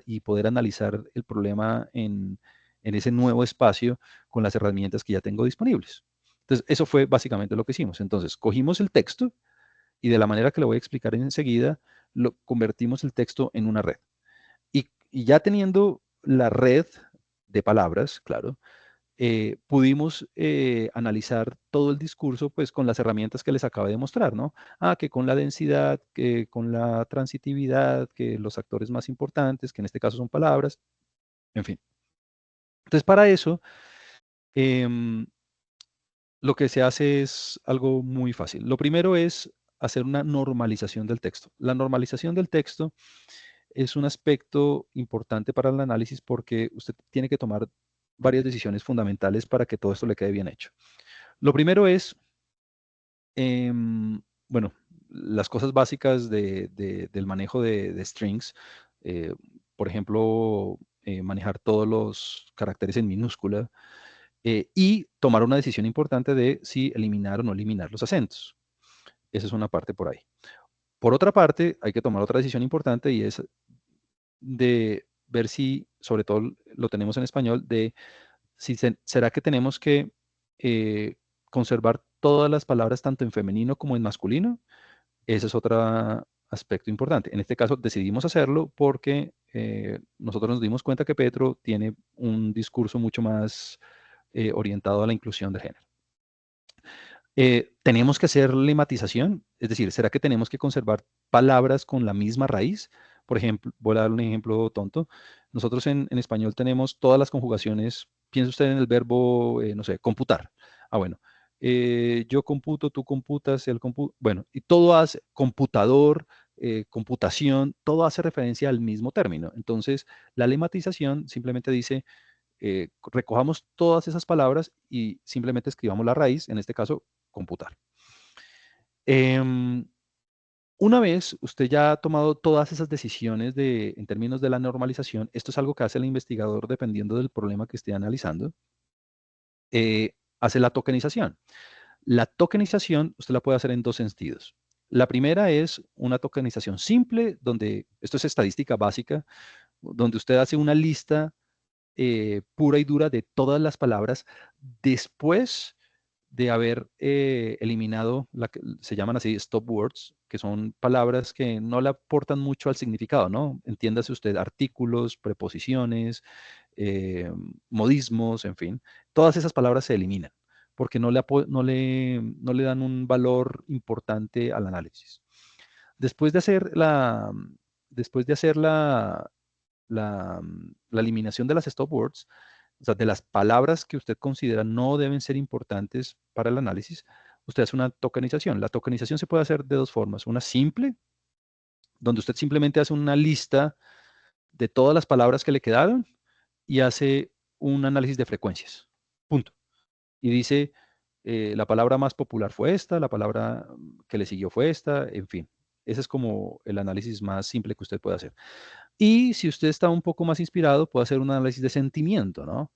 y poder analizar el problema en ese nuevo espacio con las herramientas que ya tengo disponibles. Entonces, eso fue básicamente lo que hicimos. Entonces, cogimos el texto y de la manera que lo voy a explicar enseguida, lo convertimos el texto en una red. Y ya teniendo la red de palabras, claro, pudimos analizar todo el discurso pues con las herramientas que les acabé de mostrar, ¿no? Que con la densidad, que con la transitividad, que los actores más importantes, que en este caso son palabras, en fin. Entonces, para eso, em, lo que se hace es algo muy fácil. Lo primero es hacer una normalización del texto. La normalización del texto es un aspecto importante para el análisis porque usted tiene que tomar varias decisiones fundamentales para que todo esto le quede bien hecho. Lo primero es, bueno, las cosas básicas del manejo de strings. eh, por ejemplo, manejar todos los caracteres en minúscula y tomar una decisión importante de si eliminar o no eliminar los acentos. Esa es una parte por ahí. Por otra parte, hay que tomar otra decisión importante y es de ver si, sobre todo lo tenemos en español, de si será que tenemos que conservar todas las palabras tanto en femenino como en masculino. Ese es otro aspecto importante. En este caso decidimos hacerlo porque nosotros nos dimos cuenta que Petro tiene un discurso mucho más orientado a la inclusión de género. ¿Tenemos que hacer lematización? Es decir, ¿será que tenemos que conservar palabras con la misma raíz? Por ejemplo, voy a dar un ejemplo tonto. Nosotros en español tenemos todas las conjugaciones. Piensa usted en el verbo, no sé, computar. Ah, bueno. Yo computo, tú computas, él computa. Bueno, y todo hace computador, computación, todo hace referencia al mismo término. Entonces, la lematización simplemente dice, recojamos todas esas palabras y simplemente escribamos la raíz, en este caso, computar. Una vez usted ya ha tomado todas esas decisiones en términos de la normalización, esto es algo que hace el investigador dependiendo del problema que esté analizando, hace la tokenización. La tokenización usted la puede hacer en dos sentidos. La primera es una tokenización simple, donde, esto es estadística básica, donde usted hace una lista pura y dura de todas las palabras después de haber eliminado, se llaman así stop words, que son palabras que no le aportan mucho al significado, ¿no? Entiéndase usted artículos, preposiciones, modismos, en fin. Todas esas palabras se eliminan porque no le dan un valor importante al análisis. Después de hacer después de hacer la eliminación de las stop words, o sea, de las palabras que usted considera no deben ser importantes para el análisis, usted hace una tokenización. La tokenización se puede hacer de dos formas. Una simple, donde usted simplemente hace una lista de todas las palabras que le quedaron y hace un análisis de frecuencias. Punto. Y dice, la palabra más popular fue esta, la palabra que le siguió fue esta, en fin. Ese es como el análisis más simple que usted puede hacer. Y si usted está un poco más inspirado, puede hacer un análisis de sentimiento, ¿no?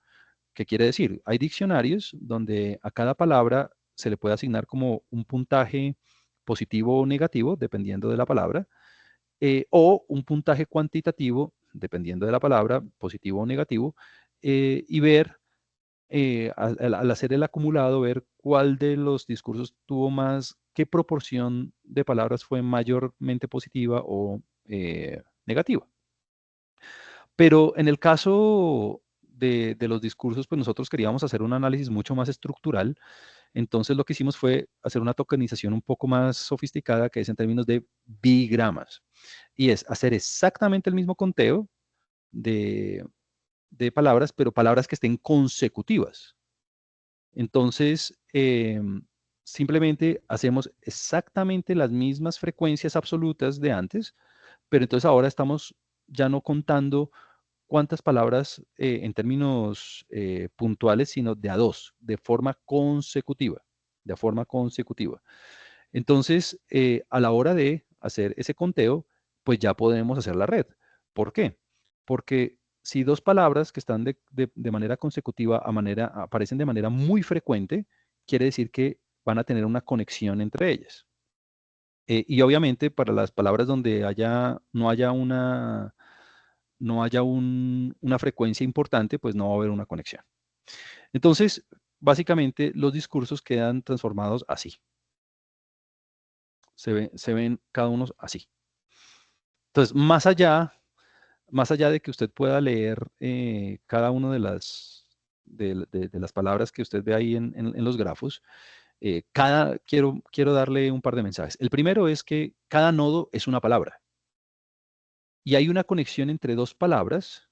¿Qué quiere decir? Hay diccionarios donde a cada palabra se le puede asignar como un puntaje positivo o negativo, dependiendo de la palabra, o un puntaje cuantitativo, dependiendo de la palabra, positivo o negativo, y ver, al hacer el acumulado, ver cuál de los discursos tuvo más, qué proporción de palabras fue mayormente positiva o negativa. Pero en el caso de los discursos, pues nosotros queríamos hacer un análisis mucho más estructural. Entonces lo que hicimos fue hacer una tokenización un poco más sofisticada, que es en términos de bigramas. Y es hacer exactamente el mismo conteo de, palabras, pero palabras que estén consecutivas. Entonces, simplemente hacemos exactamente las mismas frecuencias absolutas de antes, pero entonces ahora estamos ya no contando cuántas palabras en términos puntuales, sino de a dos, de forma consecutiva, de forma consecutiva. Entonces, a la hora de hacer ese conteo, pues ya podemos hacer la red. ¿Por qué? Porque si dos palabras que están de manera consecutiva aparecen de manera muy frecuente, quiere decir que van a tener una conexión entre ellas. Y obviamente para las palabras donde no haya una frecuencia importante, pues no va a haber una conexión. Entonces, básicamente los discursos quedan transformados así. Se ven cada uno así. Entonces, más allá de que usted pueda leer cada una de las palabras que usted ve ahí en los grafos, quiero darle un par de mensajes. El primero es que cada nodo es una palabra y hay una conexión entre dos palabras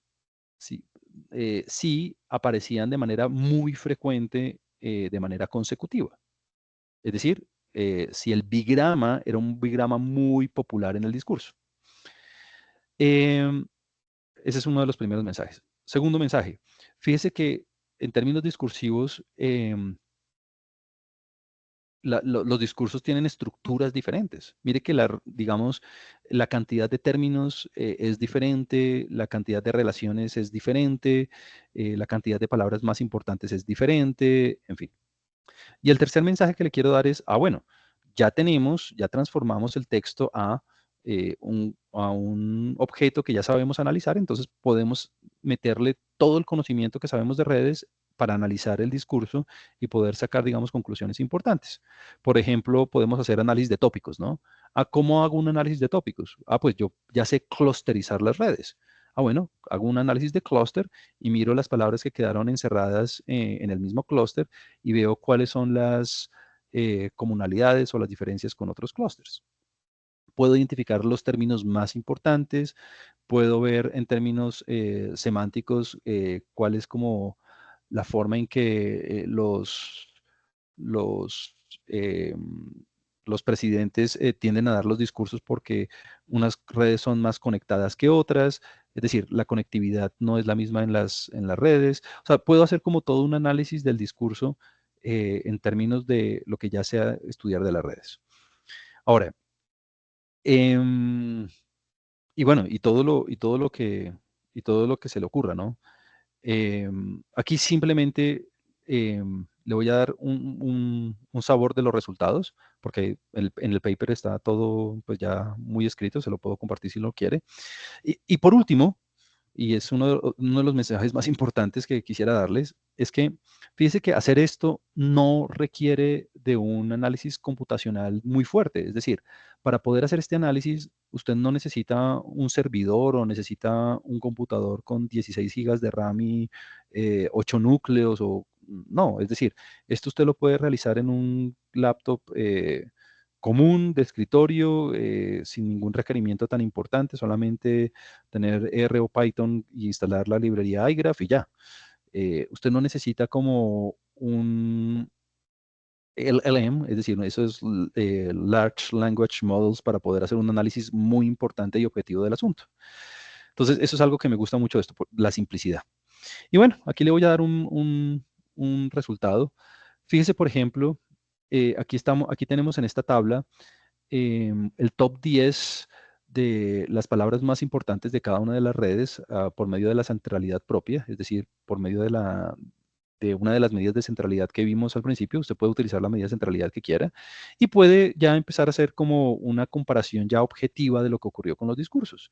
si aparecían de manera muy frecuente, de manera consecutiva. Es decir, si el bigrama era un bigrama muy popular en el discurso. Ese es uno de los primeros mensajes. Segundo mensaje, fíjese que en términos discursivos, los discursos tienen estructuras diferentes. Mire que digamos, la cantidad de términos es diferente, la cantidad de relaciones es diferente, la cantidad de palabras más importantes es diferente, en fin. Y el tercer mensaje que le quiero dar es, bueno, ya transformamos el texto a un objeto que ya sabemos analizar, entonces podemos meterle todo el conocimiento que sabemos de redes para analizar el discurso y poder sacar, digamos, conclusiones importantes. Por ejemplo, podemos hacer análisis de tópicos, ¿no? ¿Cómo hago un análisis de tópicos? Pues yo ya sé clusterizar las redes. Bueno, hago un análisis de clúster y miro las palabras que quedaron encerradas en el mismo clúster y veo cuáles son las comunalidades o las diferencias con otros clústeres. Puedo identificar los términos más importantes, puedo ver en términos semánticos cuál es como la forma en que los, eh, los presidentes tienden a dar los discursos porque unas redes son más conectadas que otras, es decir, la conectividad no es la misma en las redes. O sea, puedo hacer como todo un análisis del discurso en términos de lo que ya sea estudiar de las redes. Ahora, em, y bueno, y todo lo que se le ocurra, ¿no? Aquí simplemente le voy a dar un sabor de los resultados, porque en el paper está todo pues ya muy escrito, se lo puedo compartir si lo quiere. Y por último, y es uno de los mensajes más importantes que quisiera darles, es que fíjese que hacer esto no requiere de un análisis computacional muy fuerte. Es decir, para poder hacer este análisis, usted no necesita un servidor o necesita un computador con 16 gigas de RAM y 8 núcleos o no. Es decir, esto usted lo puede realizar en un laptop común de escritorio sin ningún requerimiento tan importante, solamente tener R o Python y instalar la librería iGraph y ya. Usted no necesita como un LLM, es decir, eso es Large Language Models para poder hacer un análisis muy importante y objetivo del asunto. Entonces, eso es algo que me gusta mucho de esto, la simplicidad. Y bueno, aquí le voy a dar un resultado. Fíjese, por ejemplo, aquí tenemos en esta tabla el top 10 de las palabras más importantes de cada una de las redes por medio de la centralidad propia, es decir, por medio de una de las medidas de centralidad que vimos al principio. Usted puede utilizar la medida de centralidad que quiera y puede ya empezar a hacer como una comparación ya objetiva de lo que ocurrió con los discursos.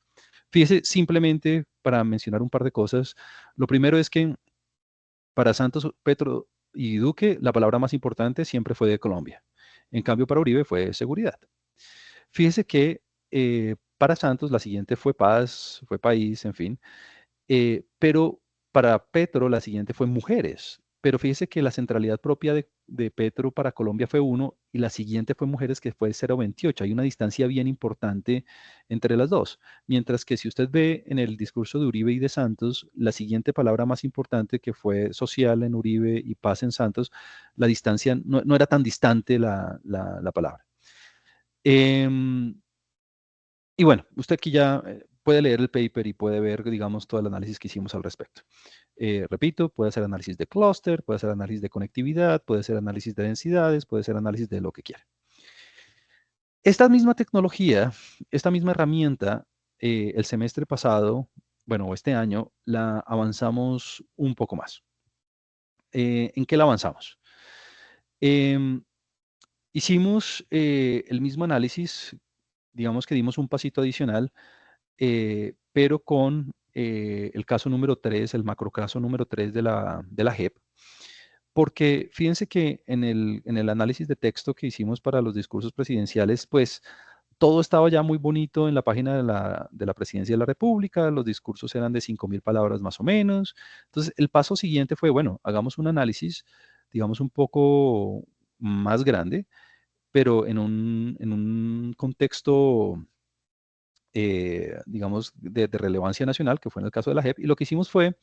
Fíjese, simplemente para mencionar un par de cosas, lo primero es que para Santos, Petro y Duque, la palabra más importante siempre fue de Colombia. En cambio, para Uribe fue seguridad. Fíjese que para Santos la siguiente fue paz, fue país, en fin. Pero para Petro la siguiente fue mujeres. Pero fíjese que la centralidad propia de Petro para Colombia fue 1 y la siguiente fue mujeres que fue 0,28. Hay una distancia bien importante entre las dos. Mientras que si usted ve en el discurso de Uribe y de Santos, la siguiente palabra más importante que fue social en Uribe y paz en Santos, la distancia no era tan distante la palabra. Y bueno, usted aquí ya puede leer el paper y puede ver, digamos, todo el análisis que hicimos al respecto. Repito, puede hacer análisis de clúster, puede hacer análisis de conectividad, puede hacer análisis de densidades, puede hacer análisis de lo que quiera. Esta misma tecnología, esta misma herramienta, el semestre pasado, bueno, este año, la avanzamos un poco más. ¿En qué la avanzamos? Em, hicimos el mismo análisis, digamos que dimos un pasito adicional, pero con el caso número 3, el macrocaso número 3 de la JEP, porque fíjense que en el análisis de texto que hicimos para los discursos presidenciales, pues todo estaba ya muy bonito en la página de la Presidencia de la República, los discursos eran de 5.000 palabras más o menos. Entonces, el paso siguiente fue, bueno, hagamos un análisis, digamos, un poco más grande, pero en un contexto digamos, de relevancia nacional, que fue en el caso de la JEP, y lo que hicimos fue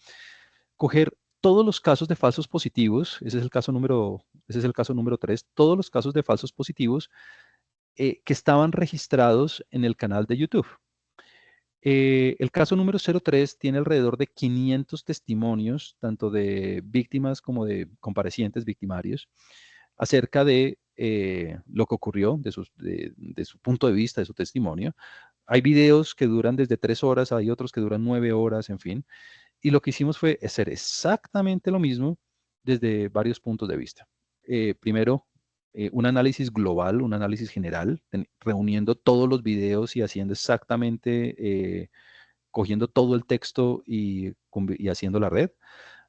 coger todos los casos de falsos positivos, ese es el caso número 3, todos los casos de falsos positivos que estaban registrados en el canal de YouTube. El caso número 03 tiene alrededor de 500 testimonios, tanto de víctimas como de comparecientes victimarios, acerca de lo que ocurrió, de su punto de vista, de su testimonio. Hay videos que duran desde 3 horas, hay otros que duran 9 horas, en fin. Y lo que hicimos fue hacer exactamente lo mismo desde varios puntos de vista. Primero, un análisis global, un análisis general, reuniendo todos los videos y haciendo exactamente, cogiendo todo el texto y haciendo la red.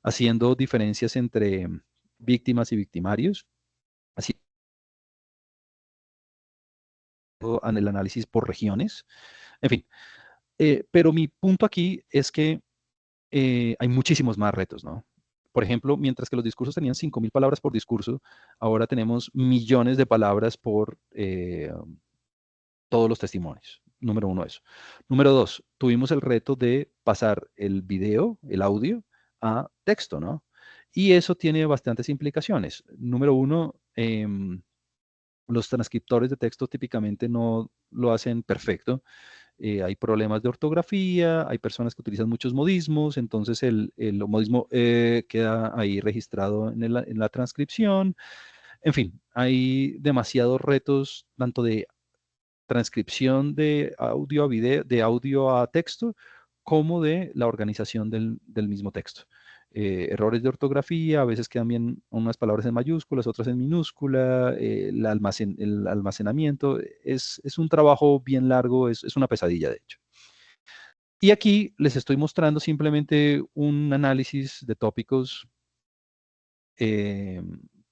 haciendo diferencias entre víctimas y victimarios, haciendo el análisis por regiones, en fin. Pero mi punto aquí es que hay muchísimos más retos, ¿no? Por ejemplo, mientras que los discursos tenían 5.000 palabras por discurso, ahora tenemos millones de palabras por todos los testimonios. Número uno, eso. Número dos, tuvimos el reto de pasar el video, el audio, a texto, ¿no? Y eso tiene bastantes implicaciones. Número uno, los transcriptores de texto típicamente no lo hacen perfecto. Hay problemas de ortografía, hay personas que utilizan muchos modismos, entonces el modismo queda ahí registrado en la transcripción. En fin, hay demasiados retos, tanto de transcripción de audio a video, de audio a texto, como de la organización del mismo texto. Errores de ortografía, a veces quedan bien unas palabras en mayúsculas, otras en minúscula, el almacenamiento, es un trabajo bien largo, es una pesadilla de hecho. Y aquí les estoy mostrando simplemente un análisis de tópicos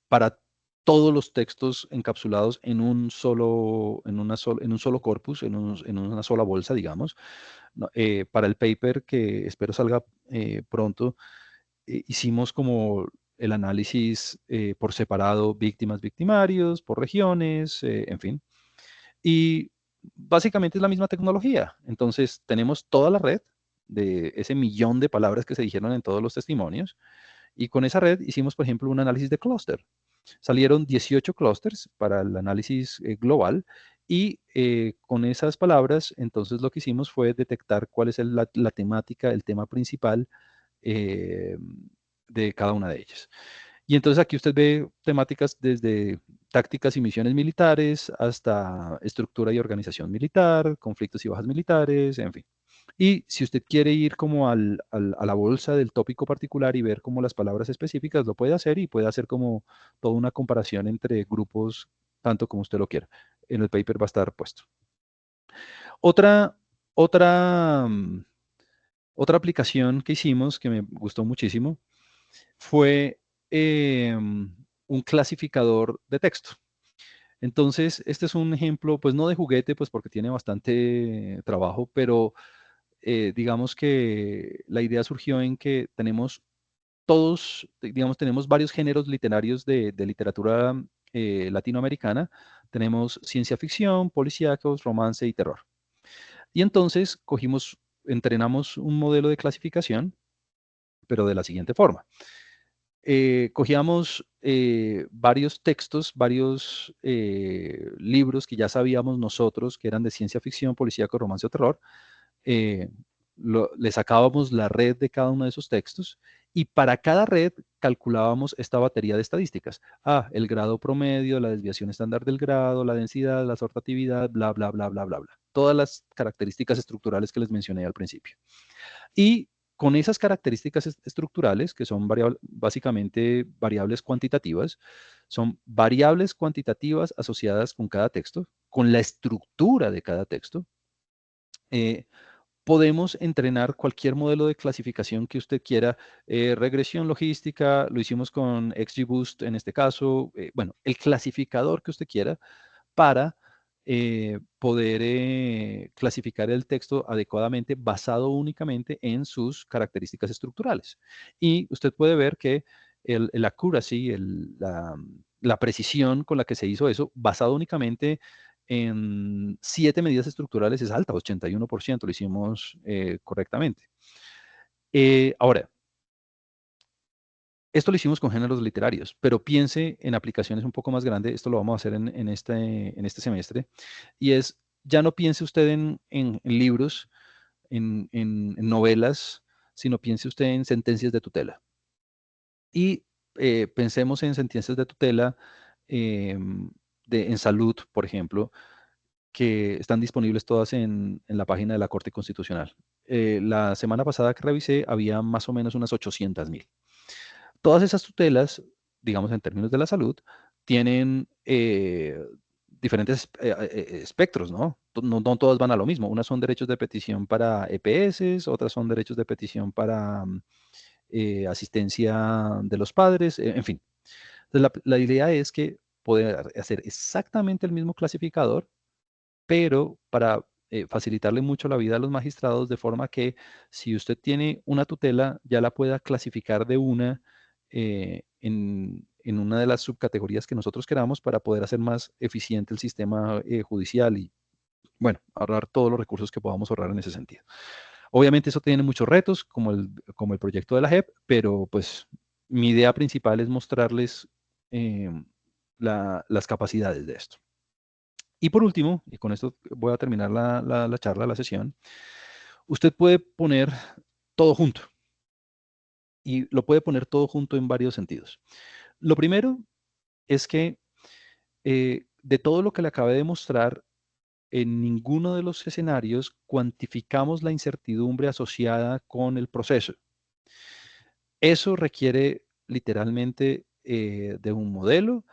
para todos los textos encapsulados en un solo, en un solo corpus, en una sola bolsa, digamos. No, para el paper que espero salga pronto, hicimos como el análisis por separado, víctimas, victimarios, por regiones, en fin. Y básicamente es la misma tecnología. Entonces, tenemos toda la red de ese millón de palabras que se dijeron en todos los testimonios. Y con esa red hicimos, por ejemplo, un análisis de clúster. Salieron 18 clústeres para el análisis global y con esas palabras, entonces lo que hicimos fue detectar cuál es la temática, el tema principal eh, de cada una de ellas. Y entonces aquí usted ve temáticas desde tácticas y misiones militares hasta estructura y organización militar, conflictos y bajas militares, en fin. Y si usted quiere ir como a la bolsa del tópico particular y ver como las palabras específicas, lo puede hacer y puede hacer como toda una comparación entre grupos, tanto como usted lo quiera. En el paper va a estar puesto. Otra, otra, mm, otra aplicación que hicimos que me gustó muchísimo fue un clasificador de texto. Entonces, este es un ejemplo, pues no de juguete, pues porque tiene bastante trabajo, pero digamos que la idea surgió en que tenemos todos, digamos, tenemos varios géneros literarios de literatura latinoamericana. Tenemos ciencia ficción, policíacos, romance y terror. Y entonces entrenamos un modelo de clasificación, pero de la siguiente forma. Cogíamos varios textos, varios libros que ya sabíamos nosotros que eran de ciencia ficción, policíaco, romance o terror, eh, le sacábamos la red de cada uno de esos textos y para cada red calculábamos esta batería de estadísticas. El grado promedio, la desviación estándar del grado, la densidad, la sortatividad, bla, bla, bla, bla, bla, bla. Todas las características estructurales que les mencioné al principio. Y con esas características estructurales, que son básicamente variables cuantitativas, son variables cuantitativas asociadas con cada texto, con la estructura de cada texto, podemos entrenar cualquier modelo de clasificación que usted quiera, regresión logística, lo hicimos con XGBoost en este caso, bueno, el clasificador que usted quiera para poder clasificar el texto adecuadamente basado únicamente en sus características estructurales. Y usted puede ver que el accuracy, la precisión con la que se hizo eso, basado únicamente en 7 medidas estructurales es alta, 81%, lo hicimos correctamente. Ahora, esto lo hicimos con géneros literarios, pero piense en aplicaciones un poco más grandes, esto lo vamos a hacer en este semestre, y es, ya no piense usted en libros, en novelas, sino piense usted en sentencias de tutela. Y pensemos en sentencias de tutela en salud, por ejemplo, que están disponibles todas en la página de la Corte Constitucional. La semana pasada que revisé, había más o menos unas 800.000. Todas esas tutelas, digamos en términos de la salud, tienen diferentes espectros, ¿no? No todas van a lo mismo. Unas son derechos de petición para EPS, otras son derechos de petición para asistencia de los padres, en fin. Entonces, la idea es que poder hacer exactamente el mismo clasificador, pero para facilitarle mucho la vida a los magistrados, de forma que si usted tiene una tutela, ya la pueda clasificar de una en una de las subcategorías que nosotros queramos para poder hacer más eficiente el sistema judicial y, bueno, ahorrar todos los recursos que podamos ahorrar en ese sentido. Obviamente eso tiene muchos retos, como el proyecto de la JEP, pero pues mi idea principal es mostrarles las capacidades de esto. Y por último, y con esto voy a terminar la charla, la sesión, usted puede poner todo junto. Y lo puede poner todo junto en varios sentidos. Lo primero es que de todo lo que le acabé de mostrar, en ninguno de los escenarios cuantificamos la incertidumbre asociada con el proceso. Eso requiere literalmente de un modelo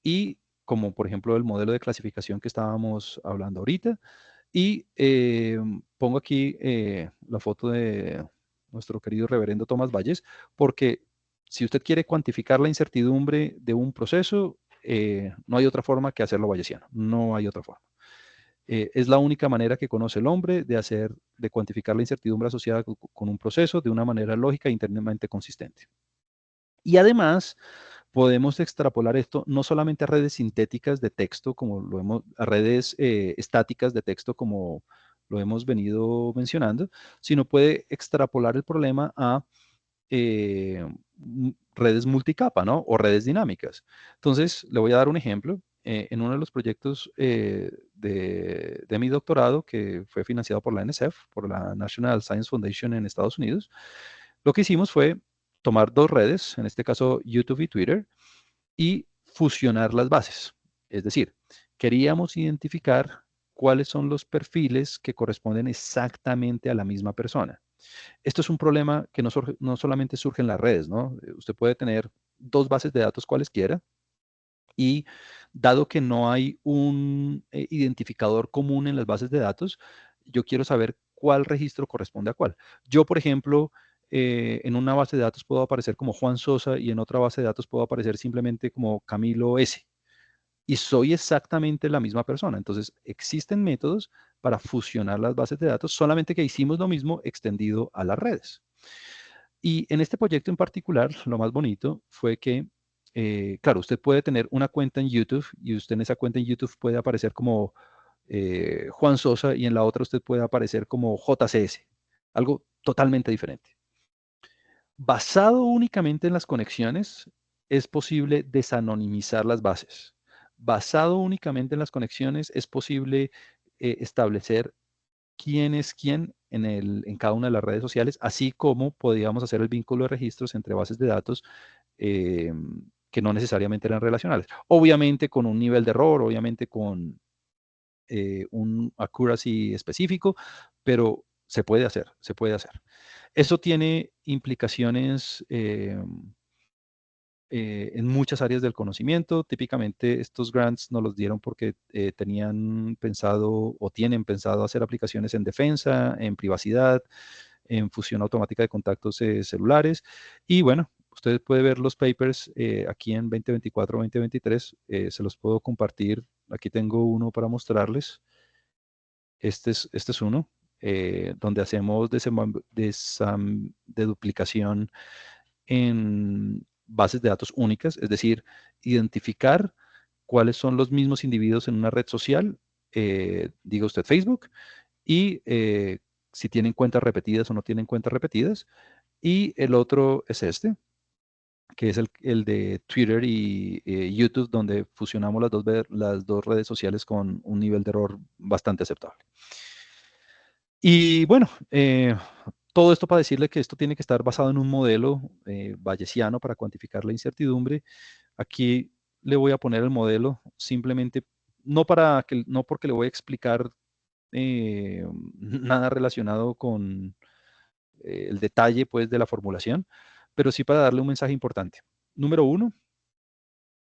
y como por ejemplo el modelo de clasificación que estábamos hablando ahorita. Y pongo aquí la foto de nuestro querido reverendo Tomás Valles, porque si usted quiere cuantificar la incertidumbre de un proceso, no hay otra forma que hacerlo bayesiano, no hay otra forma. Es la única manera que conoce el hombre de cuantificar la incertidumbre asociada con un proceso de una manera lógica e internamente consistente. Y además, podemos extrapolar esto no solamente a redes sintéticas de texto, a redes estáticas de texto, como lo hemos venido mencionando, sino puede extrapolar el problema a redes multicapa, ¿no? O redes dinámicas. Entonces, le voy a dar un ejemplo. En uno de los proyectos de mi doctorado, que fue financiado por la NSF, por la National Science Foundation en Estados Unidos, lo que hicimos fue tomar dos redes, en este caso YouTube y Twitter, y fusionar las bases. Es decir, queríamos identificar cuáles son los perfiles que corresponden exactamente a la misma persona. Esto es un problema que no solamente surge en las redes, ¿no? Usted puede tener dos bases de datos cualesquiera y dado que no hay un identificador común en las bases de datos, yo quiero saber cuál registro corresponde a cuál. Yo, por ejemplo, en una base de datos puedo aparecer como Juan Sosa y en otra base de datos puedo aparecer simplemente como Camilo S. Y soy exactamente la misma persona. Entonces, existen métodos para fusionar las bases de datos, solamente que hicimos lo mismo extendido a las redes. Y en este proyecto en particular, lo más bonito fue que, claro, usted puede tener una cuenta en YouTube y usted en esa cuenta en YouTube puede aparecer como Juan Sosa y en la otra usted puede aparecer como JCS, algo totalmente diferente. Basado únicamente en las conexiones, es posible desanonimizar las bases. Basado únicamente en las conexiones, es posible establecer quién es quién en cada una de las redes sociales, así como podíamos hacer el vínculo de registros entre bases de datos eh, que no necesariamente eran relacionales. Obviamente con un nivel de error, obviamente con un accuracy específico, pero se puede hacer, se puede hacer. Eso tiene implicaciones en muchas áreas del conocimiento. Típicamente estos grants nos los dieron porque tenían pensado o tienen pensado hacer aplicaciones en defensa, en privacidad, en fusión automática de contactos celulares. Y bueno, ustedes pueden ver los papers aquí en 2024-2023. Se los puedo compartir. Aquí tengo uno para mostrarles. Este es uno, donde hacemos de duplicación en bases de datos únicas, es decir, identificar cuáles son los mismos individuos en una red social, diga usted Facebook, y si tienen cuentas repetidas o no tienen cuentas repetidas. Y el otro es este, que es el de Twitter y YouTube, donde fusionamos las dos redes sociales con un nivel de error bastante aceptable. Y bueno, todo esto para decirle que esto tiene que estar basado en un modelo bayesiano para cuantificar la incertidumbre. Aquí le voy a poner el modelo simplemente, no porque le voy a explicar nada relacionado con el detalle pues, de la formulación, pero sí para darle un mensaje importante. Número uno,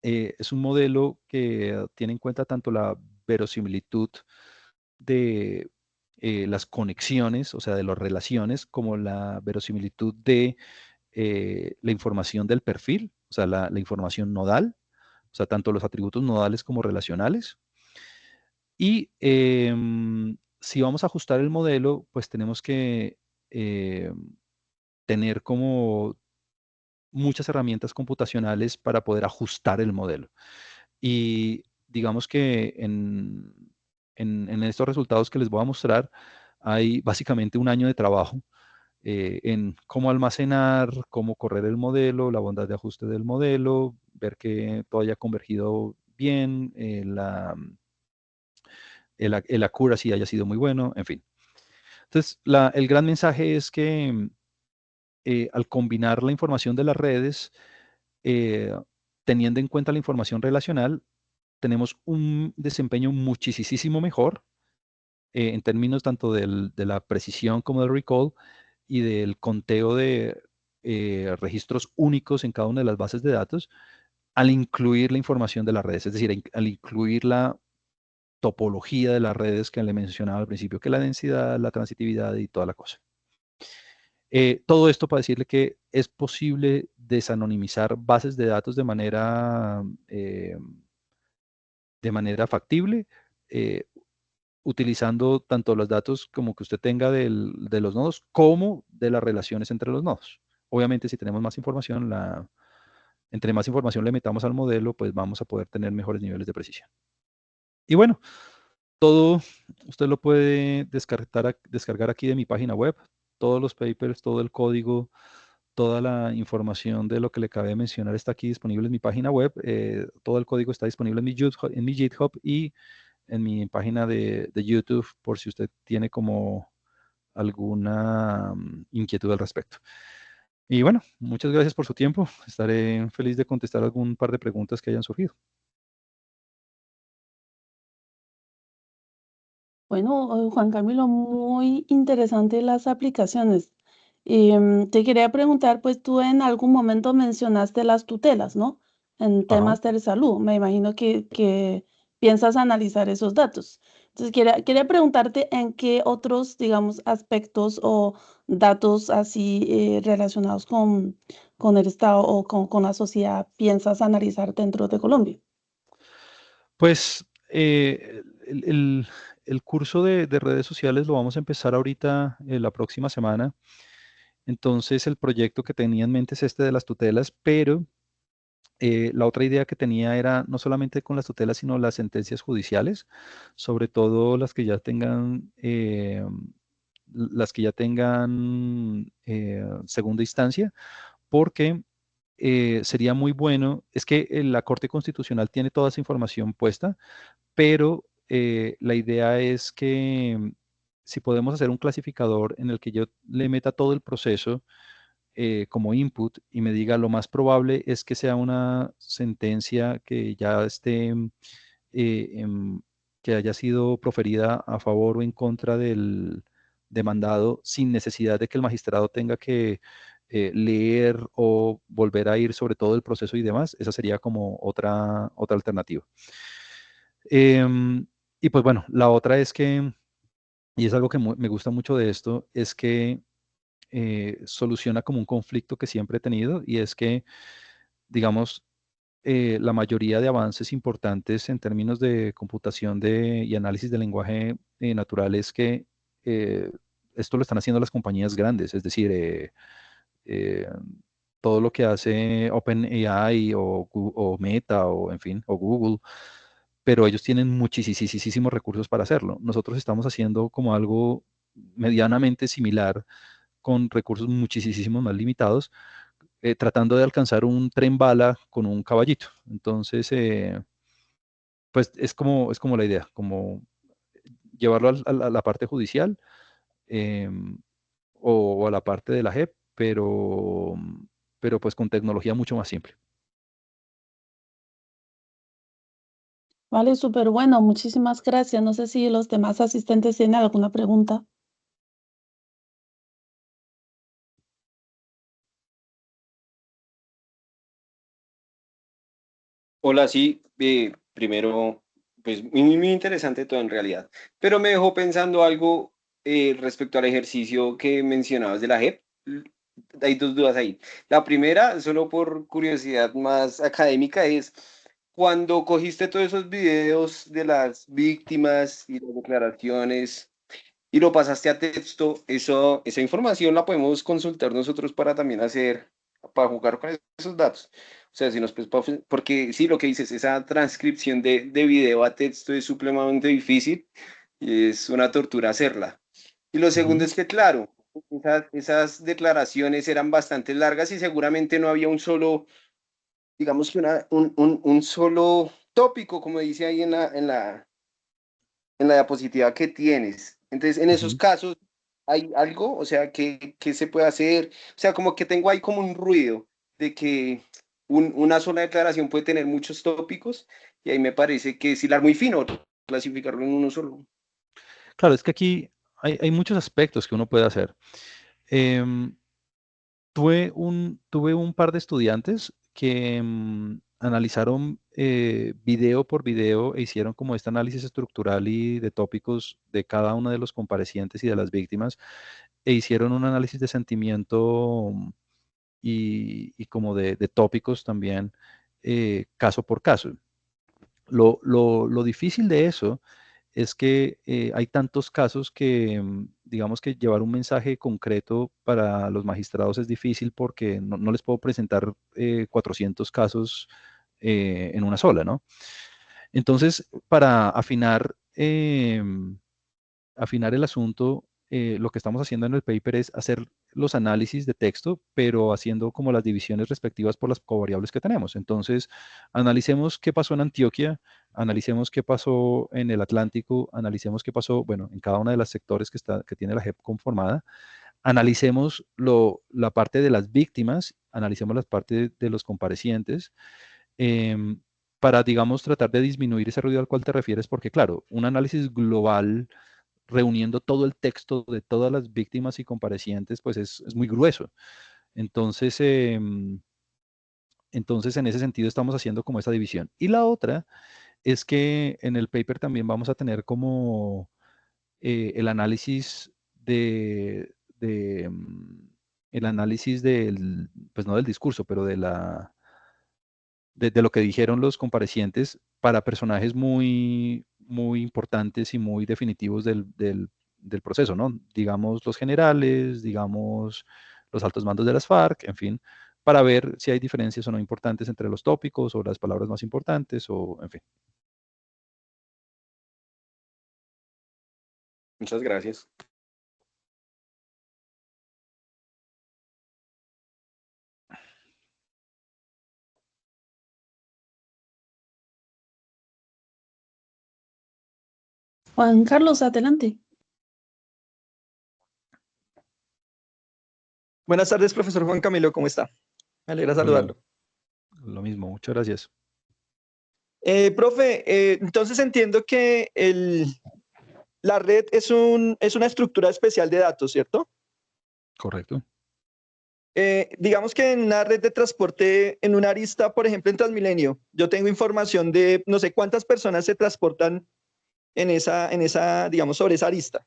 es un modelo que tiene en cuenta tanto la verosimilitud de las conexiones, o sea, de las relaciones, como la verosimilitud de la información del perfil, o sea, la información nodal, o sea, tanto los atributos nodales como relacionales. Y si vamos a ajustar el modelo, pues tenemos que tener como muchas herramientas computacionales para poder ajustar el modelo. Y digamos que en estos resultados que les voy a mostrar, hay básicamente un año de trabajo en cómo almacenar, cómo correr el modelo, la bondad de ajuste del modelo, ver que todo haya convergido bien, el accuracy haya sido muy bueno, en fin. Entonces, el gran mensaje es que al combinar la información de las redes, teniendo en cuenta la información relacional, tenemos un desempeño muchísimo mejor en términos tanto de la precisión como del recall y del conteo de registros únicos en cada una de las bases de datos al incluir la información de las redes, es decir, al incluir la topología de las redes que le mencionaba al principio, que la densidad, la transitividad y toda la cosa. Todo esto para decirle que es posible desanonimizar bases de datos de manera factible, utilizando tanto los datos como que usted tenga de los nodos como de las relaciones entre los nodos. Obviamente, si tenemos más información, entre más información le metamos al modelo, pues vamos a poder tener mejores niveles de precisión. Y bueno, todo usted lo puede descargar aquí de mi página web, todos los papers, todo el código, toda la información de lo que le acabé de mencionar está aquí disponible en mi página web. Todo el código está disponible en mi GitHub y en mi página de YouTube por si usted tiene como alguna inquietud al respecto. Y bueno, muchas gracias por su tiempo. Estaré feliz de contestar algún par de preguntas que hayan surgido. Bueno, Juan Camilo, muy interesante las aplicaciones. Te quería preguntar, pues tú en algún momento mencionaste las tutelas, ¿no? En Ajá. temas de salud. Me imagino que piensas analizar esos datos. Entonces, quería preguntarte en qué otros, digamos, aspectos o datos así relacionados con el Estado o con la sociedad piensas analizar dentro de Colombia. Pues el curso de redes sociales lo vamos a empezar ahorita la próxima semana. Entonces el proyecto que tenía en mente es este de las tutelas, pero la otra idea que tenía era no solamente con las tutelas, sino las sentencias judiciales, sobre todo las que ya tengan segunda instancia, porque sería muy bueno, es que la Corte Constitucional tiene toda esa información puesta, pero la idea es que si podemos hacer un clasificador en el que yo le meta todo el proceso como input y me diga lo más probable es que sea una sentencia que ya esté, que haya sido proferida a favor o en contra del demandado sin necesidad de que el magistrado tenga que leer o volver a ir sobre todo el proceso y demás. Esa sería como otra alternativa. Y pues bueno, la otra es que, y es algo que me gusta mucho de esto, es que soluciona como un conflicto que siempre he tenido y es que, digamos, la mayoría de avances importantes en términos de computación y análisis de lenguaje natural es que eh, esto lo están haciendo las compañías grandes, es decir, eh, todo lo que hace OpenAI o Meta o en fin, o Google, pero ellos tienen muchísimos recursos para hacerlo. Nosotros estamos haciendo como algo medianamente similar con recursos muchísimos más limitados, tratando de alcanzar un tren bala con un caballito. Entonces, pues es como la idea, como llevarlo a la parte judicial eh, o a la parte de la JEP, pero pues con tecnología mucho más simple. Vale, súper bueno, muchísimas gracias. No sé si los demás asistentes tienen alguna pregunta. Hola, sí, primero, pues muy interesante todo en realidad, pero me dejó pensando algo respecto al ejercicio que mencionabas de la JEP. hay dos dudas ahí. La primera, solo por curiosidad más académica, es cuando cogiste todos esos videos de las víctimas y las declaraciones y lo pasaste a texto, esa información la podemos consultar nosotros para también hacer, para jugar con esos datos. O sea, si nos, porque sí, lo que dices, esa transcripción de video a texto es supremamente difícil y es una tortura hacerla. Y lo segundo Ujú. es que, claro, esas declaraciones eran bastante largas y seguramente no había un solo, digamos que un solo tópico, como dice ahí en la diapositiva que tienes. Entonces, en esos Ujú. casos, ¿hay algo? O sea, ¿qué se puede hacer? O sea, como que tengo ahí como un ruido de que una sola declaración puede tener muchos tópicos y ahí me parece que es hilar muy fino, clasificarlo en uno solo. Claro, es que aquí hay muchos aspectos que uno puede hacer. Em, tuve un par de estudiantes que analizaron video por video e hicieron como este análisis estructural y de tópicos de cada uno de los comparecientes y de las víctimas e hicieron un análisis de sentimiento y como de tópicos también, caso por caso. Lo difícil de eso es que hay tantos casos que, digamos que llevar un mensaje concreto para los magistrados es difícil porque no les puedo presentar 400 casos en una sola, ¿no? Entonces, para afinar el asunto, lo que estamos haciendo en el paper es hacer los análisis de texto, pero haciendo como las divisiones respectivas por las covariables que tenemos. Entonces, analicemos qué pasó en Antioquia, analicemos qué pasó en el Atlántico, analicemos qué pasó, bueno, en cada uno de los sectores que tiene la JEP conformada, analicemos la parte de las víctimas, analicemos la parte de los comparecientes, em, para, digamos, tratar de disminuir ese ruido al cual te refieres, porque claro, un análisis global reuniendo todo el texto de todas las víctimas y comparecientes, pues es muy grueso. Entonces, entonces, en ese sentido estamos haciendo como esa división. Y la otra es que en el paper también vamos a tener como el análisis el análisis del, pues no del discurso, pero de lo que dijeron los comparecientes para personajes muy importantes y muy definitivos del proceso, ¿no? Digamos los generales, digamos los altos mandos de las FARC, en fin, para ver si hay diferencias o no importantes entre los tópicos o las palabras más importantes o, en fin. Muchas gracias. Juan Carlos, adelante. Buenas tardes, profesor Juan Camilo, ¿cómo está? Me alegra Hola, saludarlo. lo mismo, muchas gracias. Profe, entonces entiendo que la red es una estructura especial de datos, ¿cierto? Correcto. Digamos que en una red de transporte, en una arista, por ejemplo, en Transmilenio, yo tengo información de no sé cuántas personas se transportan digamos, sobre esa arista.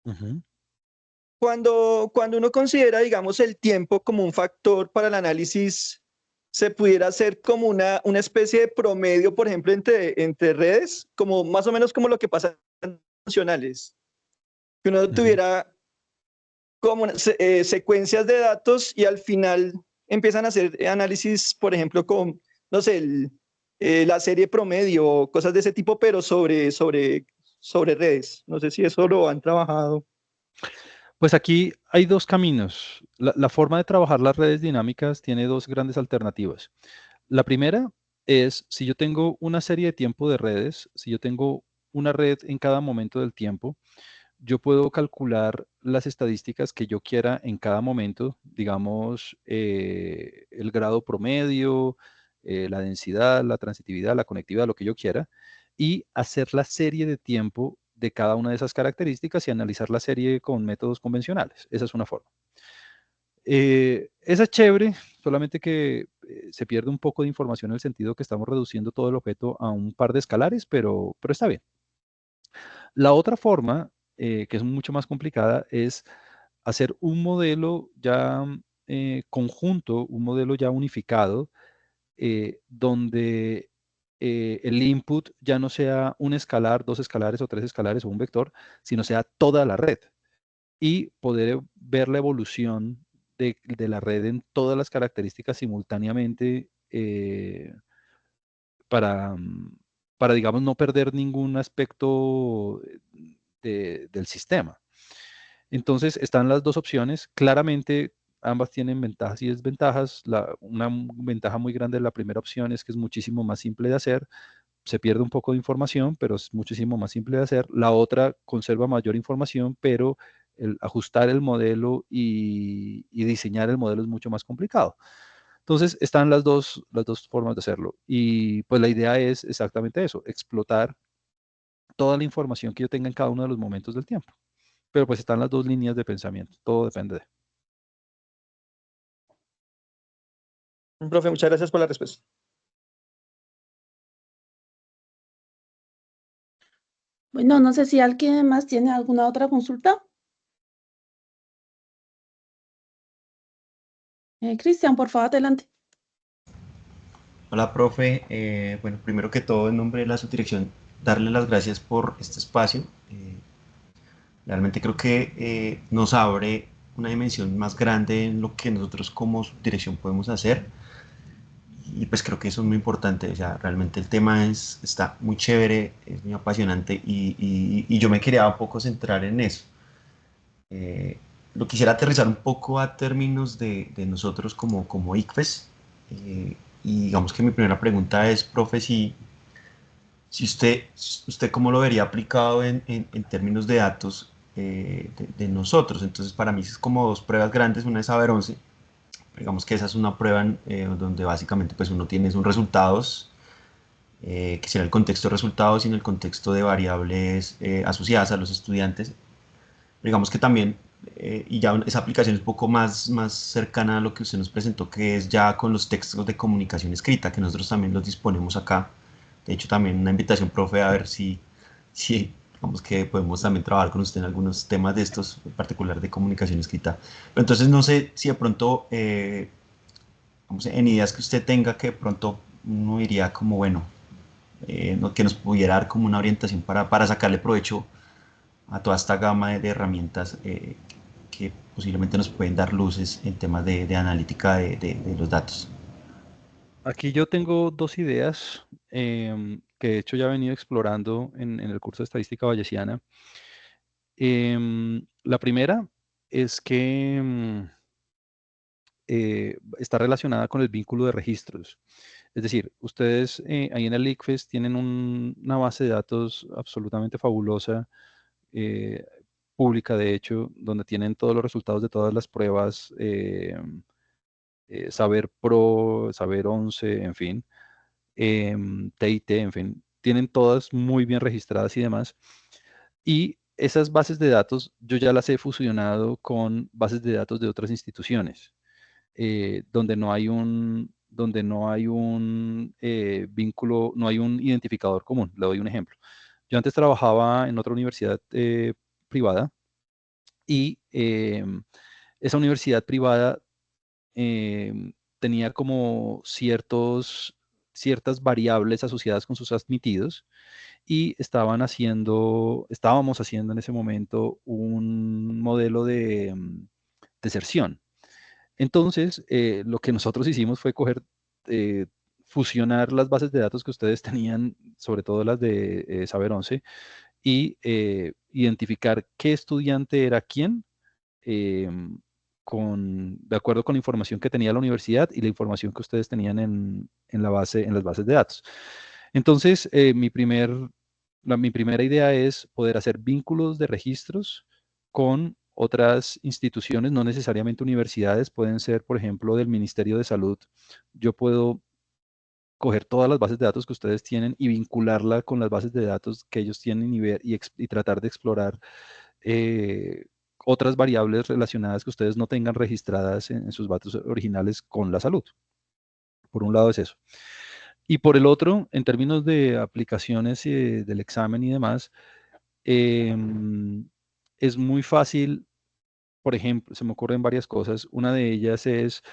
Ujú. Cuando uno considera, digamos, el tiempo como un factor para el análisis, se pudiera hacer como una especie de promedio, por ejemplo, entre redes, como más o menos como lo que pasa en nacionales. Que uno Ujú. tuviera como secuencias de datos y al final empiezan a hacer análisis, por ejemplo, con, no sé, la serie promedio o cosas de ese tipo, pero sobre redes. No sé si eso lo han trabajado. Pues aquí hay dos caminos. La forma de trabajar las redes dinámicas tiene dos grandes alternativas. La primera es si yo tengo una serie de tiempo de redes, si yo tengo una red en cada momento del tiempo, yo puedo calcular las estadísticas que yo quiera en cada momento, digamos, el grado promedio, la densidad, la transitividad, la conectividad, lo que yo quiera, y hacer la serie de tiempo de cada una de esas características y analizar la serie con métodos convencionales. Esa es una forma. Esa es chévere, solamente que se pierde un poco de información en el sentido que estamos reduciendo todo el objeto a un par de escalares, pero está bien. La otra forma, que es mucho más complicada, es hacer un modelo ya conjunto, un modelo ya unificado, donde el input ya no sea un escalar, dos escalares o tres escalares o un vector, sino sea toda la red. Y poder ver la evolución de la red en todas las características simultáneamente para, para, digamos, no perder ningún aspecto del sistema. Entonces, están las dos opciones. Claramente, ambas tienen ventajas y desventajas. Una ventaja muy grande de la primera opción es que es muchísimo más simple de hacer. Se pierde un poco de información, pero es muchísimo más simple de hacer. La otra conserva mayor información, pero ajustar el modelo y diseñar el modelo es mucho más complicado. Entonces, están las dos formas de hacerlo. Y pues la idea es exactamente eso, explotar toda la información que yo tenga en cada uno de los momentos del tiempo. Pero pues están las dos líneas de pensamiento, todo depende de. Profe, muchas gracias por la respuesta. Bueno, no sé si alguien más tiene alguna otra consulta. Cristian, por favor, adelante. Hola, profe. Bueno, primero que todo, en nombre de la subdirección, darle las gracias por este espacio. Realmente creo que nos abre una dimensión más grande en lo que nosotros como subdirección podemos hacer. Y pues creo que eso es muy importante. O sea, realmente el tema está muy chévere, es muy apasionante y yo me quería un poco centrar en eso. Lo quisiera aterrizar un poco a términos de nosotros como ICFES. Y digamos que mi primera pregunta es, profe, si usted cómo lo vería aplicado en términos de datos de nosotros. Entonces, para mí es como dos pruebas grandes. Una es Saber 11. Digamos que esa es una prueba donde básicamente pues uno tiene sus resultados, que será el contexto de resultados y en el contexto de variables asociadas a los estudiantes. Digamos que también, y ya esa aplicación es un poco más cercana a lo que usted nos presentó, que es ya con los textos de comunicación escrita, que nosotros también los disponemos acá. De hecho, también una invitación, profe, a ver si digamos que podemos también trabajar con usted en algunos temas de estos, en particular de comunicación escrita. Pero entonces, no sé si de pronto, vamos, en ideas que usted tenga, que de pronto uno diría como, bueno, que nos pudiera dar como una orientación para sacarle provecho a toda esta gama de herramientas que posiblemente nos pueden dar luces en temas de analítica de los datos. Aquí yo tengo dos ideas que de hecho ya he venido explorando en el curso de estadística bayesiana. La primera es que está relacionada con el vínculo de registros. Es decir, ustedes ahí en el ICFES tienen una base de datos absolutamente fabulosa, pública de hecho, donde tienen todos los resultados de todas las pruebas, Saber Pro, Saber 11, en fin, TIT, en fin, tienen todas muy bien registradas y demás. Y esas bases de datos yo ya las he fusionado con bases de datos de otras instituciones, donde no hay un vínculo, no hay un identificador común. Le doy un ejemplo. Yo antes trabajaba en otra universidad privada y esa universidad privada tenía como ciertas variables asociadas con sus admitidos y estábamos haciendo en ese momento un modelo de deserción. Entonces, lo que nosotros hicimos fue fusionar las bases de datos que ustedes tenían, sobre todo las de Saber 11, y identificar qué estudiante era quién, de acuerdo con la información que tenía la universidad y la información que ustedes tenían en las bases de datos. Entonces, mi primera idea es poder hacer vínculos de registros con otras instituciones, no necesariamente universidades, pueden ser, por ejemplo, del Ministerio de Salud. Yo puedo coger todas las bases de datos que ustedes tienen y vincularla con las bases de datos que ellos tienen y tratar de explorar otras variables relacionadas que ustedes no tengan registradas en sus datos originales con la salud. Por un lado es eso. Y por el otro, en términos de aplicaciones del examen y demás, es muy fácil por ejemplo, se me ocurren varias cosas. Una de ellas es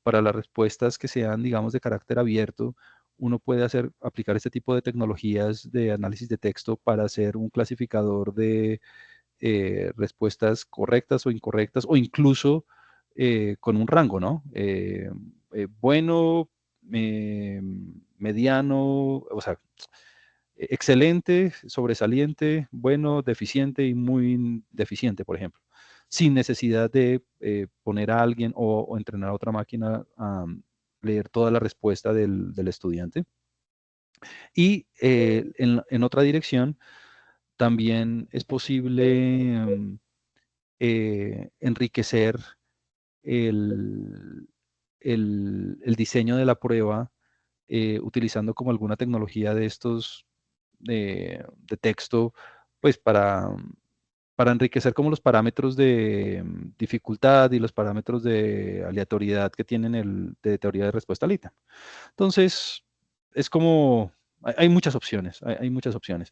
para las respuestas que sean, digamos, de carácter abierto, uno puede aplicar este tipo de tecnologías de análisis de texto para hacer un clasificador de respuestas correctas o incorrectas, o incluso con un rango, ¿no? Bueno, mediano, o sea, excelente, sobresaliente, bueno, deficiente y muy deficiente, por ejemplo, sin necesidad de poner a alguien o entrenar a otra máquina a leer toda la respuesta del estudiante. Y en otra dirección, también es posible enriquecer el, el diseño de la prueba utilizando como alguna tecnología de estos de texto, pues para enriquecer como los parámetros de dificultad y los parámetros de aleatoriedad que tienen de teoría de respuesta LITA. Entonces, es como, hay muchas opciones, hay muchas opciones.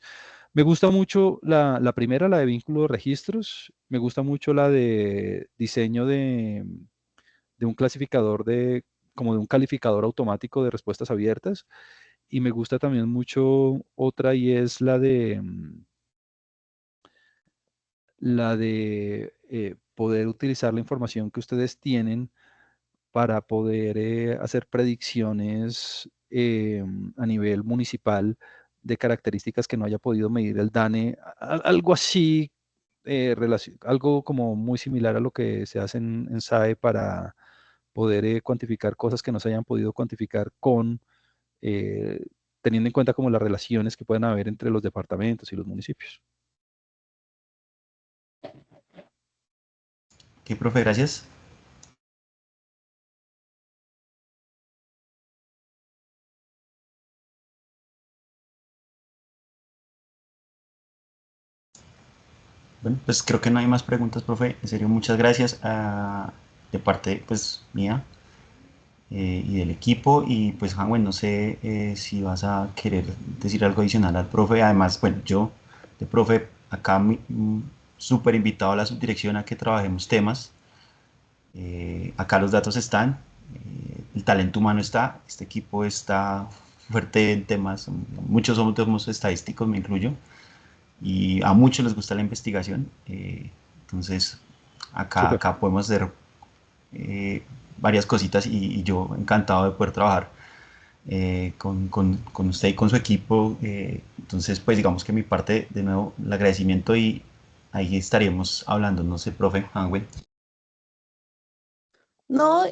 Me gusta mucho la primera, la de vínculo de registros. Me gusta mucho la de diseño de un clasificador como de un calificador automático de respuestas abiertas. Y me gusta también mucho otra y es la de poder utilizar la información que ustedes tienen para poder hacer predicciones a nivel municipal de características que no haya podido medir el DANE, algo así, algo como muy similar a lo que se hace en SAE para poder cuantificar cosas que no se hayan podido cuantificar teniendo en cuenta como las relaciones que pueden haber entre los departamentos y los municipios. Ok, profe, gracias. Bueno, pues creo que no hay más preguntas, profe. En serio, muchas gracias de parte, pues, mía y del equipo. Y pues, Juan, bueno, no sé si vas a querer decir algo adicional al profe. Además, bueno, yo, de profe, acá súper invitado a la subdirección a que trabajemos temas. Acá los datos están, el talento humano está, este equipo está fuerte en temas, muchos somos estadísticos, me incluyo, y a muchos les gusta la investigación. Entonces, Súper. acá podemos hacer varias cositas y yo encantado de poder trabajar con usted y con su equipo. Entonces, pues digamos que mi parte, de nuevo, el agradecimiento y ahí estaríamos hablando, no sé, profe Hanwell. No,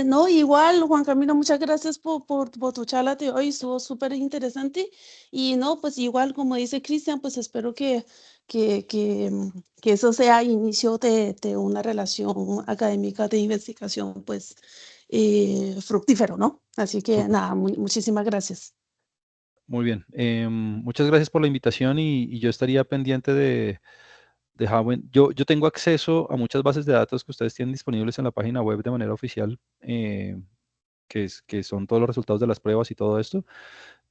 no, igual, Juan Camilo, muchas gracias por tu charla de hoy, estuvo súper interesante. Y no, pues igual, como dice Cristian, pues espero que, que, que eso sea inicio de una relación académica de investigación, pues fructífero, ¿no? Así que Súper. nada, muchísimas gracias. Muy bien. Muchas gracias por la invitación y yo estaría pendiente de Haven. Yo tengo acceso a muchas bases de datos que ustedes tienen disponibles en la página web de manera oficial, que son todos los resultados de las pruebas y todo esto.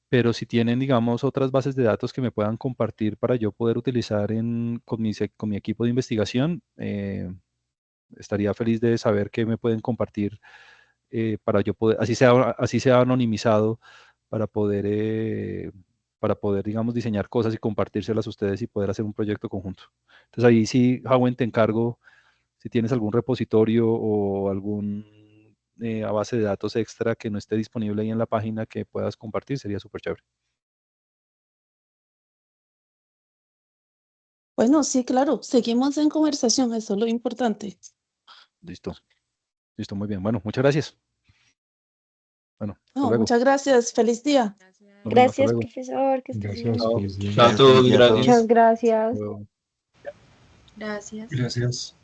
Pero si tienen, digamos, otras bases de datos que me puedan compartir para yo poder utilizar con mi equipo de investigación, estaría feliz de saber que me pueden compartir para yo poder, así sea anonimizado, para poder, digamos, diseñar cosas y compartírselas a ustedes y poder hacer un proyecto conjunto. Entonces ahí sí, Hawen, te encargo, si tienes algún repositorio o algún base de datos extra que no esté disponible ahí en la página que puedas compartir, sería súper chévere. Bueno, sí, claro, seguimos en conversación, eso es lo importante. Listo, listo, muy bien. Bueno, muchas gracias. Bueno, hasta No, luego. muchas gracias, feliz día. Lo mismo, hasta Gracias, luego. profesor, que esté bien. Gracias, Chao. feliz día. Chao a todos, Feliz día a todos. gracias. Muchas gracias. Hasta luego. Gracias. Gracias.